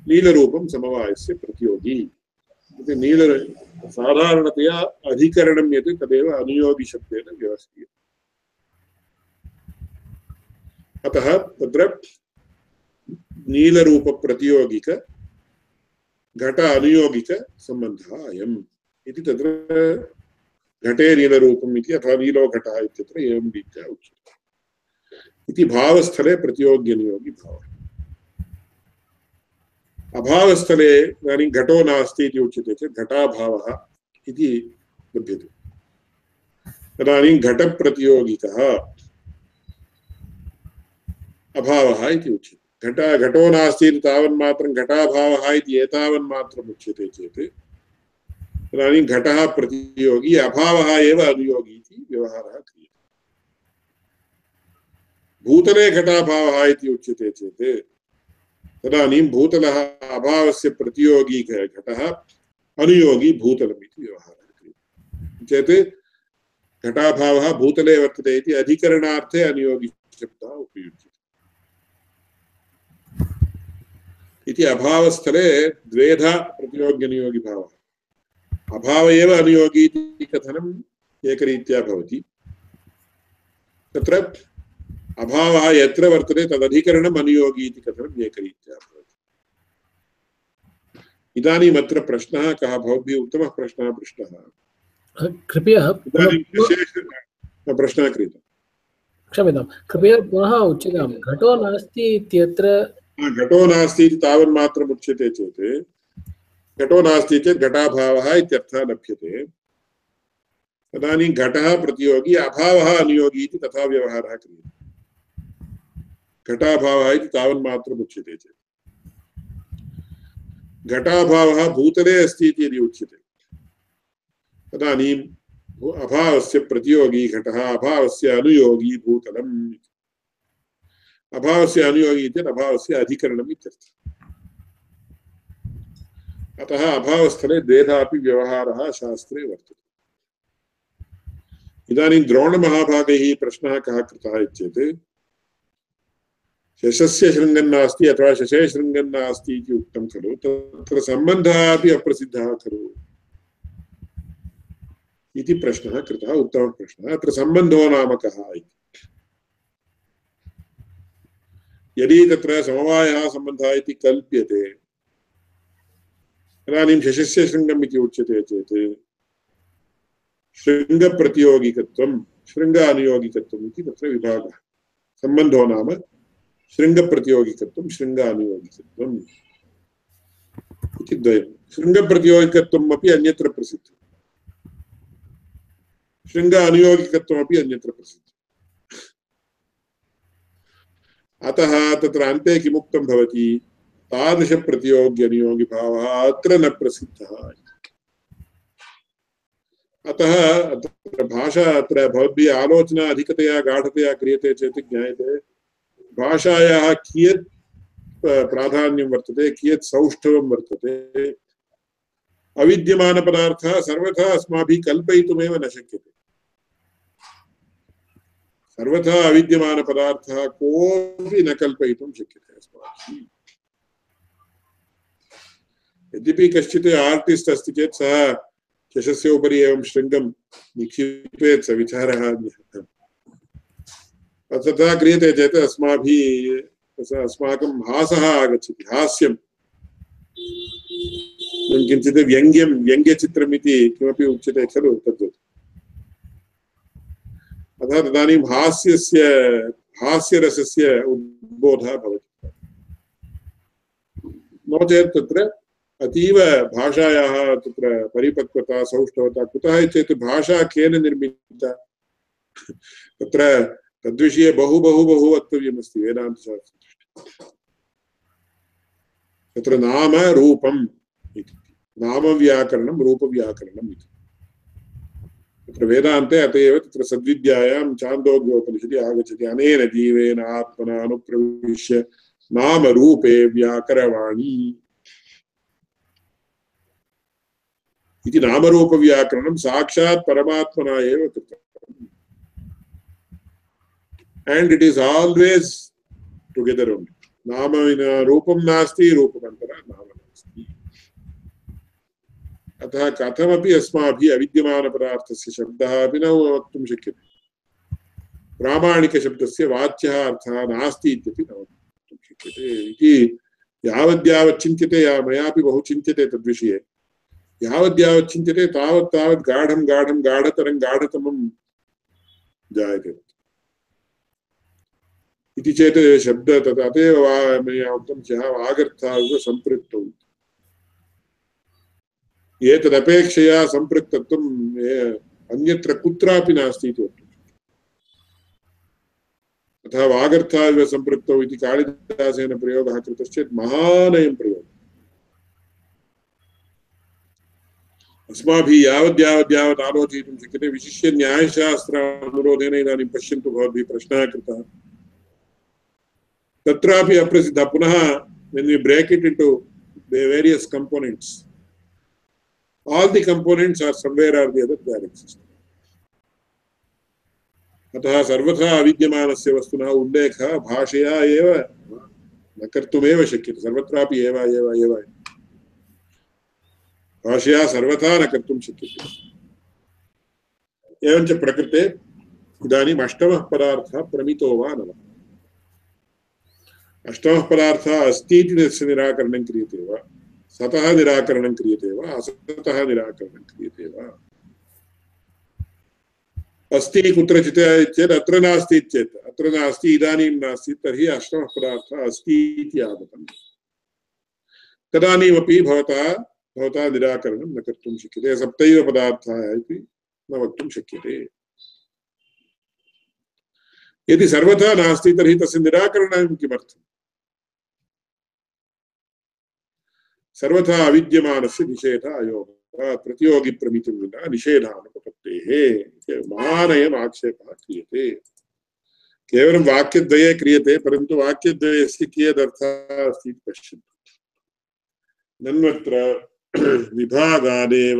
नीलरूपं समवायस्य प्रतियोगी। नील साधारणतया अधिकरणं यत् तदेव अनुयोगिशब्देन व्यवस्थीयते। अतः तत्र नीलरूप प्रतियोगिक घट अनुयोगिक सम्बन्धः अयम् इति तत्र घटे नीलरूपम् इति अथवा नीलो घटः इत्यत्र एवं रीत्या उच्यते। इति भावस्थले प्रतियोग्यनियोगी भावः। अभावस्थले इदानीं घटो नास्ति इति उच्यते चेत् घटाभावः इति लभ्यते। तदानीं घटप्रतियोगिकः अभावः इति उच्यते। घटो नास्ति इति तावन्मात्रं घटाभावः इति एतावन्मात्रम् उच्यते चेत् तदानीं घटः प्रतियोगी, अभावः एव अनुयोगी इति व्यवहारः क्रियते। भूतले घटाभावः इति उच्यते चेत् तदानीं भूतलः अभावस्य प्रतियोगी घटः, अनुयोगी भूतलम् इति व्यवहारः क्रियते चेत् घटाभावः भूतले वर्तते इति अधिकरणार्थे अनुयोगी शब्दः उपयुज्यते। इति अभावस्थले द्वेधा प्रतियोग्यनियोगी भावः। अभाव एव अनुयोगी इति कथनम् एकरीत्या भवति। तत्र अभावः यत्र वर्तते तदधिकरणम् अनुयोगी इति कथनम् एकरीत्या भवति। इदानीम् अत्र प्रश्नः कः? भवद्भिः उत्तमः प्रश्नः पृष्टः। कृपया प्रश्नः क्रियते। क्षम्यतां, कृपया पुनः उच्यतां। घटो नास्ति इत्यत्र घटो नास्ति इति तावन्मात्रम् उच्यते चेत् घटो नास्ति चेत् घटाभावः इत्यर्थः लभ्यते। तदानीं घटः प्रतियोगी, अभावः अनुयोगी इति तथा व्यवहारः क्रियते। घटाभावः इति तावन्मात्रम् उच्यते चेत् घटाभावः भूतले अस्ति इति यदि उच्यते तदानीम् अभावस्य प्रतियोगी घटः, अभावस्य अनुयोगी भूतलम्। अभावस्य अनुयोगी चेत् अभावस्य अधिकरणम् इत्यर्थः। अतः अभावस्थले द्वेधापि व्यवहारः शास्त्रे वर्तते। इदानीं द्रोणमहाभागैः प्रश्नः कः कृतः चेत् शशस्य शृङ्गन्नास्ति अथवा शशे शृङ्गन्नास्ति इति उक्तं खलु, तत्र सम्बन्धः अपि अप्रसिद्धः खलु इति प्रश्नः कृतः। उत्तमः प्रश्नः। अत्र सम्बन्धो नाम कः इति। यदि तत्र समवायः सम्बन्धः इति कल्प्यते तदानीं शशस्य शृङ्गम् इति उच्यते चेत् शृङ्गप्रतियोगिकत्वं शृङ्गानुयोगिकत्वम् इति तत्र विभागः। सम्बन्धो नाम शृङ्गप्रतियोगिकत्वं शृङ्गानुयोगिकत्वम् इति द्वयं। शृङ्गप्रतियोगिकत्वम् अपि अन्यत्र प्रसिद्धं, शृङ्गानुयोगिकत्वमपि अन्यत्र प्रसिद्धम्। अतः तत्र अन्ते किमुक्तं भवति? तादृशप्रतियोग्यनियोगिभावः अत्र न प्रसिद्धः। अतः अत्र भाषा अत्र भवद्भिः आलोचना अधिकतया गाढतया क्रियते चेत् ज्ञायते भाषायाः कियत् प्राधान्यं वर्तते, कियत् सौष्ठवं वर्तते। अविद्यमानपदार्थः सर्वथा अस्माभिः कल्पयितुमेव न शक्यते। सर्वथा अविद्यमानपदार्थः कोऽपि न कल्पयितुं शक्यते अस्माभिः। यद्यपि कश्चित् आर्टिस्ट् अस्ति चेत् सः चषस्य उपरि एवं शृङ्गं निक्षिपेत्, स विचारः तथा क्रियते चेत् अस्माभिः अस्माकं हासः आगच्छति, हास्यं किञ्चित् व्यङ्ग्यं, व्यङ्ग्यचित्रम् इति किमपि उच्यते खलु तद्वत्। अतः तदानीं हास्यरसस्य उद्बोधः भवति। नो चेत् तत्र अतीव भाषायाः तत्र परिपक्वता, सौष्ठवता कुतः चेत् भाषा केन निर्मिता, तत्र तद्विषये बहु बहु बहु वक्तव्यमस्ति वेदान्तशास्त्रे। तत्र नाम रूपम् इति, नामव्याकरणं रूपव्याकरणम् इति तत्र वेदान्ते। अत एव तत्र सद्विद्यायां छान्दोग्योपनिषदि आगच्छति अनेन जीवेन आत्मना अनुप्रविश्य नामरूपे व्याकरवाणी इति। नामरूपव्याकरणं साक्षात् परमात्मना एव कृतम्। And it is always together only. नाम विना रूपं नास्ति, रूपमन्तरा नाम नास्ति। अतः कथमपि अस्माभिः अविद्यमानपदार्थस्य शब्दः अपि न वक्तुं शक्यते। प्रामाणिकशब्दस्य वाच्यः अर्थः नास्ति इत्यपि न वक्तुं शक्यते इति। यावद्यावत् चिन्त्यते, मयापि बहु चिन्त्यते तद्विषये, यावद्यावत् चिन्त्यते तावत् तावत् गाढं गाढं गाढतरं गाढतमं जायते इति चेत् शब्द तदेव मया उक्तं ह्यः वागर्थाविव सम्पृक्तौ। एतदपेक्षया सम्पृक्तत्वम् अन्यत्र कुत्रापि नास्ति इति वक्तुम्। अतः वागर्थाविव सम्पृक्तौ इति कालिदासेन प्रयोगः कृतश्चेत् महानयं प्रयोगः। अस्माभिः यावद्यावद्यावत् आलोचयितुं शक्यते। विशिष्य न्यायशास्त्र अनुरोधेन इदानीं पश्यन्तु, भवद्भिः प्रश्नः कृतः, तत्रापि अप्रसिद्धः पुनः when we break it into various components, all the components are somewhere or the other there exist. अतः सर्वथा अविद्यमानस्य वस्तुनः उल्लेखः भाषया एव न कर्तुमेव शक्यते। सर्वत्रापि एव एव एव भाषया सर्वथा न कर्तुं शक्यते। एवञ्च प्रकृते इदानीम् अष्टमः पदार्थः प्रमितो वा न वा। अष्टमः पदार्थः अस्ति इति तस्य निराकरणं क्रियते वा, सतः निराकरणं क्रियते वा, असतः निराकरणं क्रियते वा। अस्ति कुत्रचित् चेत् अत्र नास्ति चेत्, अत्र नास्ति इदानीं नास्ति, तर्हि अष्टमः पदार्थः अस्ति इति आगतम्। तदानीमपि भवता निराकरणं न कर्तुं शक्यते। सप्तैव पदार्थाः इति न वक्तुं शक्यते। यदि सर्वथा नास्ति तर्हि तस्य निराकरणं किमर्थम्? सर्वथा अविद्यमानस्य निषेधः अयोगः प्रतियोगी प्रमितिं विना निषेधानुपपत्तेः महानयम् आक्षेपः क्रियते। केवलं वाक्यद्वये क्रियते, परन्तु वाक्यद्वयस्य कियदर्थः अस्ति इति पश्यन्तु। नन्वत्र विभागादेव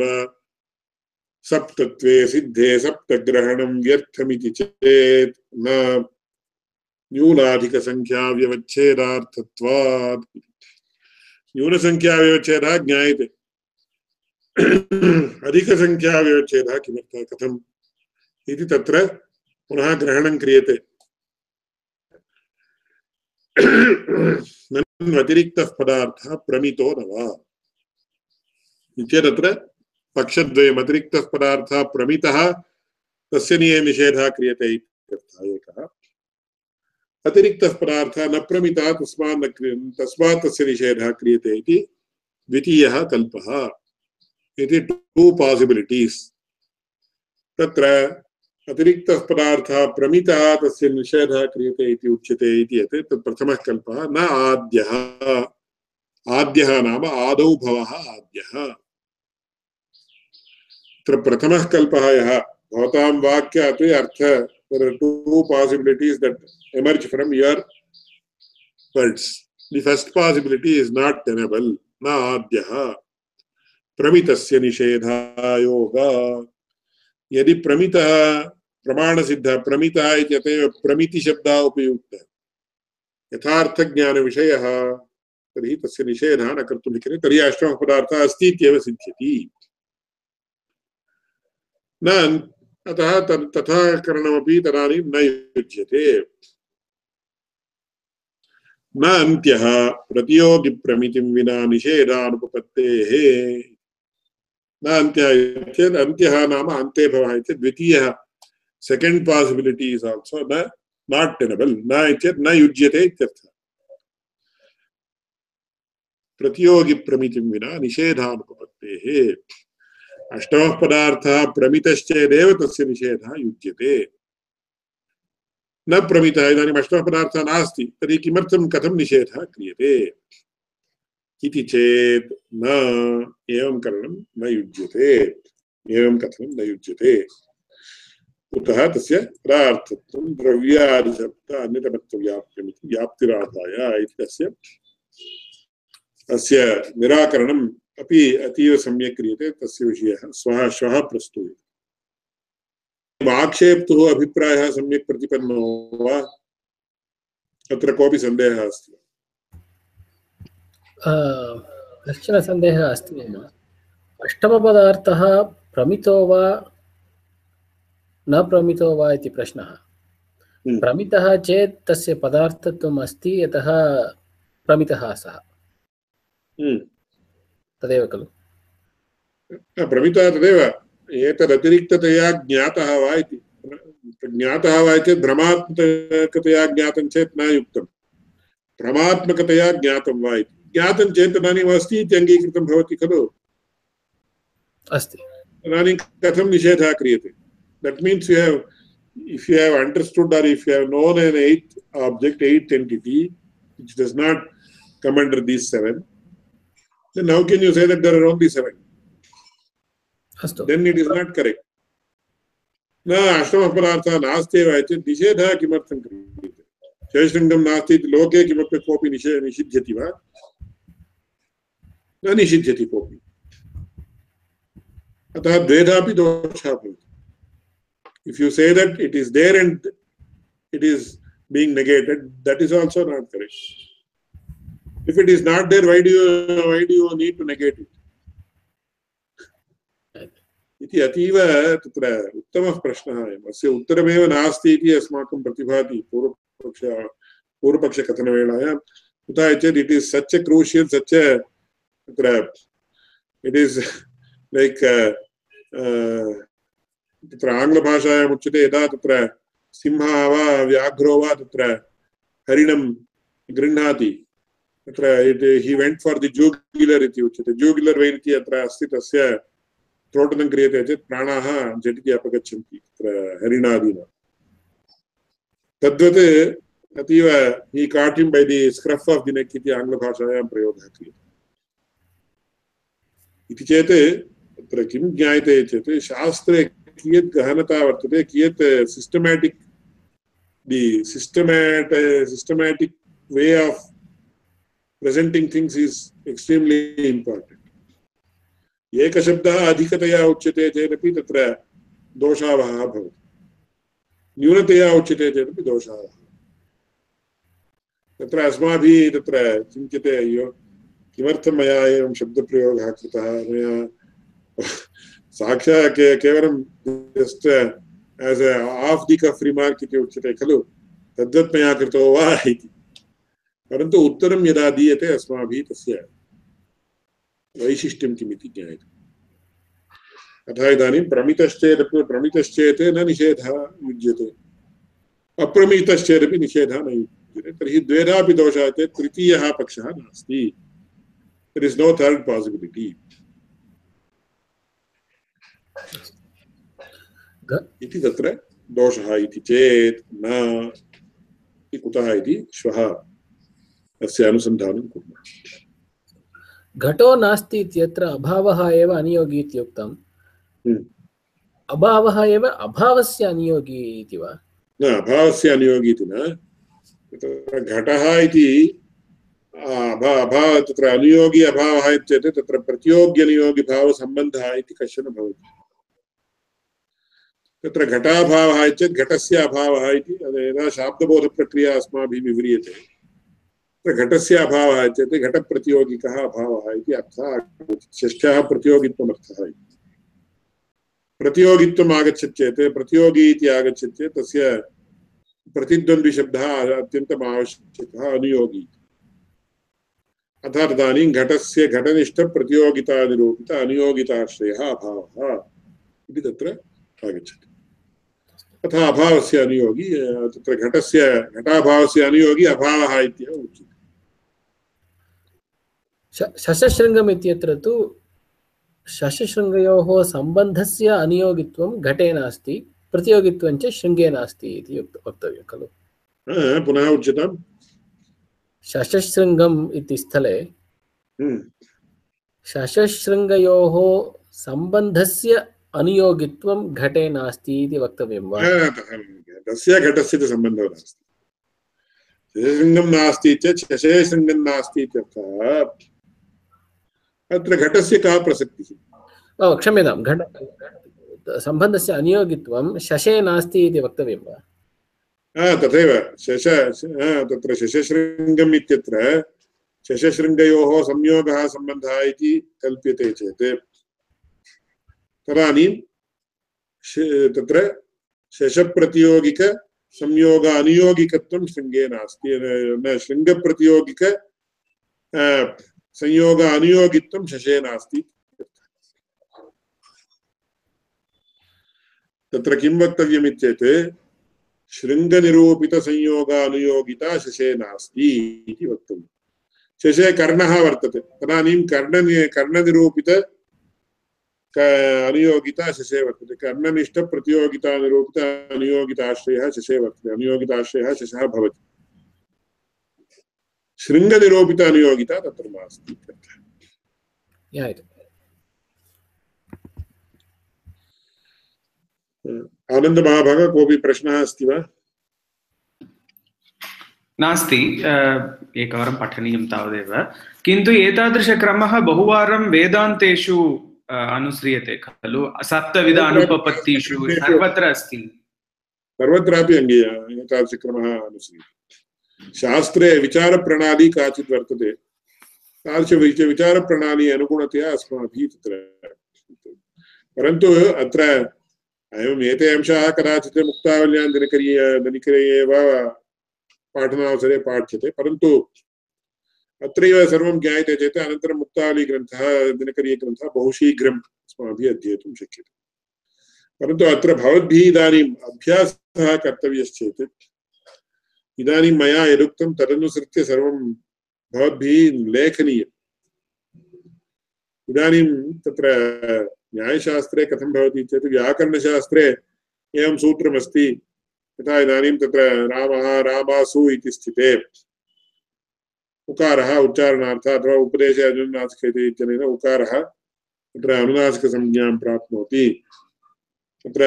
सप्तत्वे सिद्धे सप्तग्रहणं व्यर्थमिति चेत् न न्यूनाधिकसंख्या व्यवच्छेदार्थत्वात्। न्यूनसंख्या व्यवच्छेदः ज्ञायते, अधिकसंख्या व्यवच्छेदः किमर्थः कथम् इति तत्र पुनः ग्रहणं क्रियते। अतिरिक्तः पदार्थः प्रमितो न वा इत्यत्र पक्षद्वयम्। अतिरिक्तः पदार्थः प्रमितः तस्य निषेधः क्रियते इत्यर्थः एकः। अतिरिक्तः पदार्थः न प्रमितः तस्मात् तस्य निषेधः क्रियते इति द्वितीयः कल्पः। इति टू पॉसिबिलिटीज। तत्र अतिरिक्तः पदार्थः प्रमितः तस्य निषेधः क्रियते इति उच्यते इति यत् तत् प्रथमः कल्पः। न आद्यः, आद्यः नाम आदौ भवः आद्यः। प्रथमः कल्पः यः भवतां वाक्यात् अर्थ there are two possibilities that emerge from your words. The first possibility is not tenable, na adyah प्रमितस्य निषेधायोगा. यदि प्रमितः प्रमाणसिद्धः प्रमितः इत्यतः प्रमितिशब्दः उपयुक्तः यथार्थज्ञानविषयः तर्हि तस्य निषेधः न कर्तुं शक्यते. तर्हि अष्टमः पदार्थः अस्ति इत्येव सिद्ध्यति. न अतः तथा करणमपि तदानीं न युज्यते. न अन्त्यः प्रतियोगिप्रमितिं विना निषेधानुपपत्तेः. न अन्त्यः चेत् अन्त्यः नाम अन्ते भवः इति द्वितीयः second possibility is also not tenable. न इत्येतत् न युज्यते इत्यर्थः. प्रतियोगि प्रमितिं विना निषेधानुपपत्तेः. अष्टमः पदार्थः प्रमितश्चेदेव तस्य निषेधः युज्यते. न प्रमितः इदानीम् अष्टमः पदार्थः नास्ति तर्हि किमर्थं कथं निषेधः क्रियते इति चेत् न एवं करणं न युज्यते. एवं कथनं न युज्यते. कुतः तस्य पदार्थत्वं द्रव्यादिशब्द अन्यतमत्वव्याप्यमिति व्याप्तिराधाय इति तस्य निराकरणम् अपि अतीव सम्यक् क्रियते. तस्य विषयः श्वः प्रस्तूयते. आक्षेप्तुः अभिप्रायः सम्यक् प्रतिपन्नो वा अत्र कोऽपि सन्देहः अस्ति? कश्चन सन्देहः अस्ति मम. अष्टमपदार्थः प्रमितो वा न प्रमितो वा इति प्रश्नः. प्रमितः चेत् तस्य पदार्थत्वम् अस्ति यतः प्रमितः सः. तदेव खलु? प्रमितः तदेव. एतदतिरिक्ततया ज्ञातः वा इति. ज्ञातः वा चेत् भ्रमात्मकतया ज्ञातं चेत् न युक्तं. भ्रमात्मकतया ज्ञातं वा इति. ज्ञातं चेत् तदानीम् अस्ति इति अङ्गीकृतं भवति खलु? अस्ति. तदानीं कथं निषेधः क्रियते? That means if you have understood or if you have known an eighth object, eighth entity, which does not come under these seven, then how can you say that there are only seven? Then it is not correct. न अष्टमः पदार्थः नास्ति एव चेत् निषेधः किमर्थं क्रियते? शेषलिङ्गं नास्ति इति लोके किमपि कोऽपि निषिध्यति वा? न निषिध्यति कोऽपि. अतः द्वेधापि दोषः भवति. If you say that it is there and it is being negated, that is also not correct. If it is not there, why do you need to negate it? इति अतीव तत्र उत्तमः प्रश्नः अयम्. अस्य उत्तरमेव नास्ति इति अस्माकं प्रतिभाति पूर्वपक्षकथनवेलायां. कुतः चेत् इट् इस् सच् ए क्रूशियल् सच् ए तत्र इट् इस् लैक् तत्र आङ्ग्लभाषायाम् उच्यते यदा तत्र सिंहः वा व्याघ्रो वा तत्र हरिणं गृह्णाति तत्र he went for the jugular इति उच्यते. jugular vein इति अत्र अस्ति. तस्य त्रोटनं क्रियते चेत् प्राणाः झटिति अपगच्छन्ति तत्र हरिणादीनां. तद्वत् अतीव he caught him by the scruff of the neck इति आङ्ग्लभाषायां प्रयोगः क्रियते. इति चेत् तत्र किं ज्ञायते चेत् शास्त्रे कियत् गहनता वर्तते, कियत् systematic way of presenting things is extremely important. एकशब्दः अधिकतया उच्यते चेदपि तत्र दोषावहः भवति. न्यूनतया उच्यते चेदपि दोषावहः. तत्र अस्माभिः तत्र चिन्त्यते अय्यो किमर्थं मया एवं शब्दप्रयोगः कृतः. मया साक्षात् केवलं just as a off the cuff remark इति उच्यते खलु, तद्वत् मया कृतो वा इति. परन्तु उत्तरं यदा दीयते अस्माभिः तस्य वैशिष्ट्यं किमिति ज्ञायते. अतः इदानीं प्रमितश्चेत् न निषेधः युज्यते, अप्रमितश्चेदपि निषेधः न युज्यते. तर्हि द्वेधापि दोषः चेत् तृतीयः पक्षः नास्ति. There is no third possibility इति तत्र दोषः इति चेत् न इति कुतः इति श्वः अस्य अनुसन्धानं कुर्मः. घटो नास्ति इत्यत्र अभावः एव अनियोगी इति उक्तं. अभावः एव अभावस्य अनियोगी इति वा? न, अभावस्य अनियोगी इति न, घटः इति तत्र अनुयोगी अभावः इत्येतत् तत्र प्रतियोग्यनियोगिभावसम्बन्धः इति कश्चन भवति। तत्र घटाभावः चेत् घटस्य अभावः इति यदा शाब्दबोधप्रक्रिया अस्माभिः विव्रियते तत्र घटस्य अभावः चेत् घटप्रतियोगिकः अभावः इति अर्थः षष्ठ्याः प्रतियोगित्वमर्थः इति। प्रतियोगित्वम् आगच्छति चेत् प्रतियोगी इति आगच्छति चेत् तस्य प्रतिद्वन्द्विशब्दः अत्यन्तम् आवश्यकः अनुयोगी। अतः तदानीं घटस्य घटनिष्ठप्रतियोगितानिरूपित अनियोगिताश्रयः अभावः इति तत्र आगच्छति। अतः अभावस्य अनुयोगी तत्र घटाभावस्य अनुयोगी अभावः इत्येव उच्यते। शशशृङ्गम् इत्यत्र तु शशशृङ्गयोः सम्बन्धस्य अनियोगित्वं घटे नास्ति, प्रतियोगित्वं च शृङ्गे नास्ति इति वक्तव्यं खलु? पुनः उच्यताम्। शशशृङ्गम् इति स्थले शशशृङ्गयोः सम्बन्धस्य अनियोगित्वं घटे नास्ति इति वक्तव्यं वा? तस्य घटस्य च सम्बन्धः नास्ति। शशशृङ्गं नास्ति चेत् शशशृङ्गं नास्ति इत्यर्थः। अत्र घटस्य का प्रसक्तिः? क्षम्यतां, घट सम्बन्धस्य अनियोगित्वं शशे नास्ति इति वक्तव्यं वा? तथैव तत्र शशशृङ्गम् इत्यत्र शशशृङ्गयोः संयोगः सम्बन्धः इति कल्प्यते चेत् तदानीं तत्र शशप्रतियोगिक संयोग अनियोगिकत्वं शृङ्गे नास्ति, न शृङ्गप्रतियोगिक संयोग अनियोगित्वं शशे नास्ति। तत्र किं वक्तव्यम् इत्येत् शृङ्गनिरूपित संयोगानुयोगिता शशे नास्ति इति वक्तव्यम्। शशे कर्णः वर्तते, तदानीं कर्णनिरूपित अनुयोगिता शशे वर्तते। कर्णनिष्ठ प्रतियोगिता निरूपित अनुयोगिताश्रयः शशे वर्तते, अनुयोगिताश्रयः शशः भवति। शृङ्गनिरूपित अनुयोगिता तत्र नास्ति। आनन्दमहाभाग कोऽपि प्रश्नः अस्ति वा? नास्ति, एकवारं पठनीयं तावदेव। किन्तु एतादृशक्रमः बहुवारं वेदान्तेषु अनुस्रियते खलु, सप्तविध अनुपपत्तिषु सर्वत्र अस्ति। सर्वत्रापि एतादृशक्रमः अनुस्रियते। शास्त्रे विचारप्रणाली काचित् वर्तते, तादृश विचारप्रणाली अनुगुणतया अस्माभिः तत्र। परन्तु अत्र एवम् एते अंशाः कदाचित् मुक्तावल्यां दिनकरी एव पाठनावसरे पाठ्यते, परन्तु अत्रैव सर्वं ज्ञायते चेत् अनन्तरं मुक्तावलीग्रन्थः दिनकरीग्रन्थः बहु शीघ्रम् अस्माभिः अध्येतुं शक्यते। परन्तु अत्र भवद्भिः इदानीम् अभ्यासः कर्तव्यश्चेत् इदानीं मया यदुक्तं तदनुसृत्य सर्वं भवद्भिः लेखनीयम्। इदानीं तत्र न्यायशास्त्रे कथं भवति चेत् व्याकरणशास्त्रे एवं सूत्रमस्ति, यथा इदानीं तत्र रामः रामासु इति स्थिते उकारः उच्चारणार्थः अथवा उपदेशे अनुनासिकते इत्यनेन उकारः तत्र अनुनासिकसंज्ञां प्राप्नोति, तत्र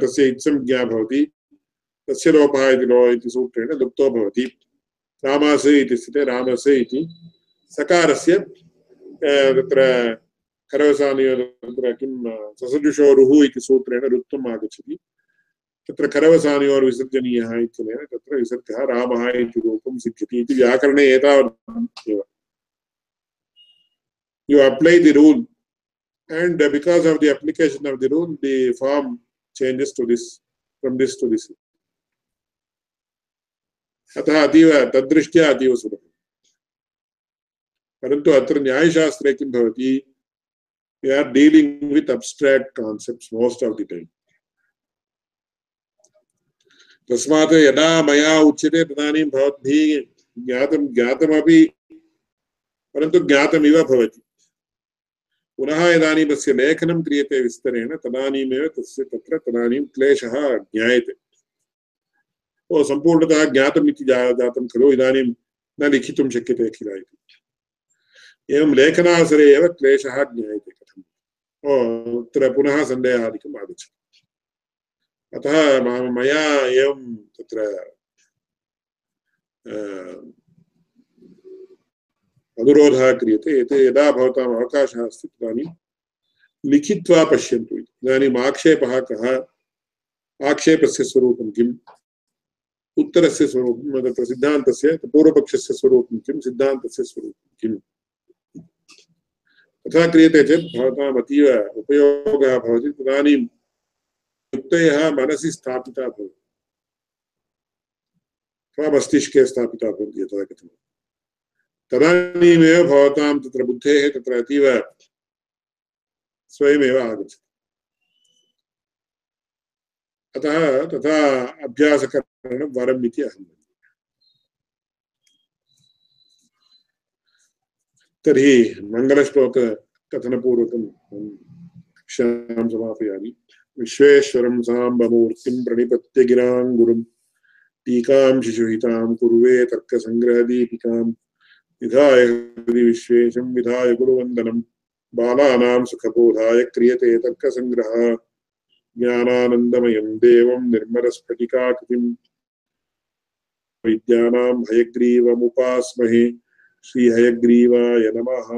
तस्य इत्संज्ञा भवति, तस्य लोपः इति सूत्रेण लुप्तो भवति। रामासु इति स्थिते रामस्य इति सकारस्य तत्र खरवसानयो तत्र किं ससजुषोरुः इति सूत्रेण ऋत्वम् आगच्छति, तत्र खरवसानयोर्विसर्जनीयः इत्यनेन तत्र विसर्गः रामः इति रूपं सिद्ध्यति इति व्याकरणे एतावदेव। You apply the rule, and because of the application of the rule, the form changes to this, from this to this. अतः अतीव तद्दृष्ट्या अतीव सुलभम्। परन्तु अत्र न्यायशास्त्रे किं भवति, we are dealing with abstract concepts most of the time. तस्मात् यदा मया उच्यते तदानीं भवद्भिः ज्ञातमपि परन्तु ज्ञातमिव भवति। पुनः इदानीं तस्य लेखनं क्रियते विस्तरेण तदानीमेव तस्य तत्र तदानीं क्लेशः ज्ञायते। सम्पूर्णतः ज्ञातम् इति जातं खलु, इदानीं न लिखितुं शक्यते किल इति। एवं लेखनावसरे एव क्लेशः ज्ञायते कथम्। तत्र पुनः सन्देहादिकम् आगच्छति। अतः मया एवं तत्र अनुरोधः क्रियते, एते यदा भवताम् अवकाशः अस्ति तदानीं लिखित्वा पश्यन्तु इति। इदानीम् आक्षेपः कः, आक्षेपस्य स्वरूपं किम्, उत्तरस्य स्वरूपं, तत्र सिद्धान्तस्य पूर्वपक्षस्य स्वरूपं किं, सिद्धान्तस्य स्वरूपं किम्, तथा क्रियते चेत् भवताम् अतीव उपयोगः भवति। तदानीं युक्तयः मनसि स्थापिता भवति, अथवा मस्तिष्के स्थापिता भवन्ति यथा कथनं। तदानीमेव भवतां तत्र बुद्धेः तत्र अतीव स्वयमेव आगच्छति। अतः तथा अभ्यासकरणं वरम् इति अहं मन्ये। तर्हि मङ्गलश्लोककथनपूर्वकं कक्षां समापयामि। विश्वेश्वरं साम्बमूर्तिं प्रणिपत्य गिरां गुरुं टीकां शिशुहितां कुर्वे तर्कसङ्ग्रहदीपिकां विधाय हृदि विश्वेशं विधाय गुरुवन्दनं बालानां सुखबोधाय क्रियते तर्कसङ्ग्रहः ज्ञानानन्दमयं देवं निर्मलस्फटिकाकृतिं विद्यानां हयग्रीवमुपास्महे। श्रीहयग्रीवाय नमः।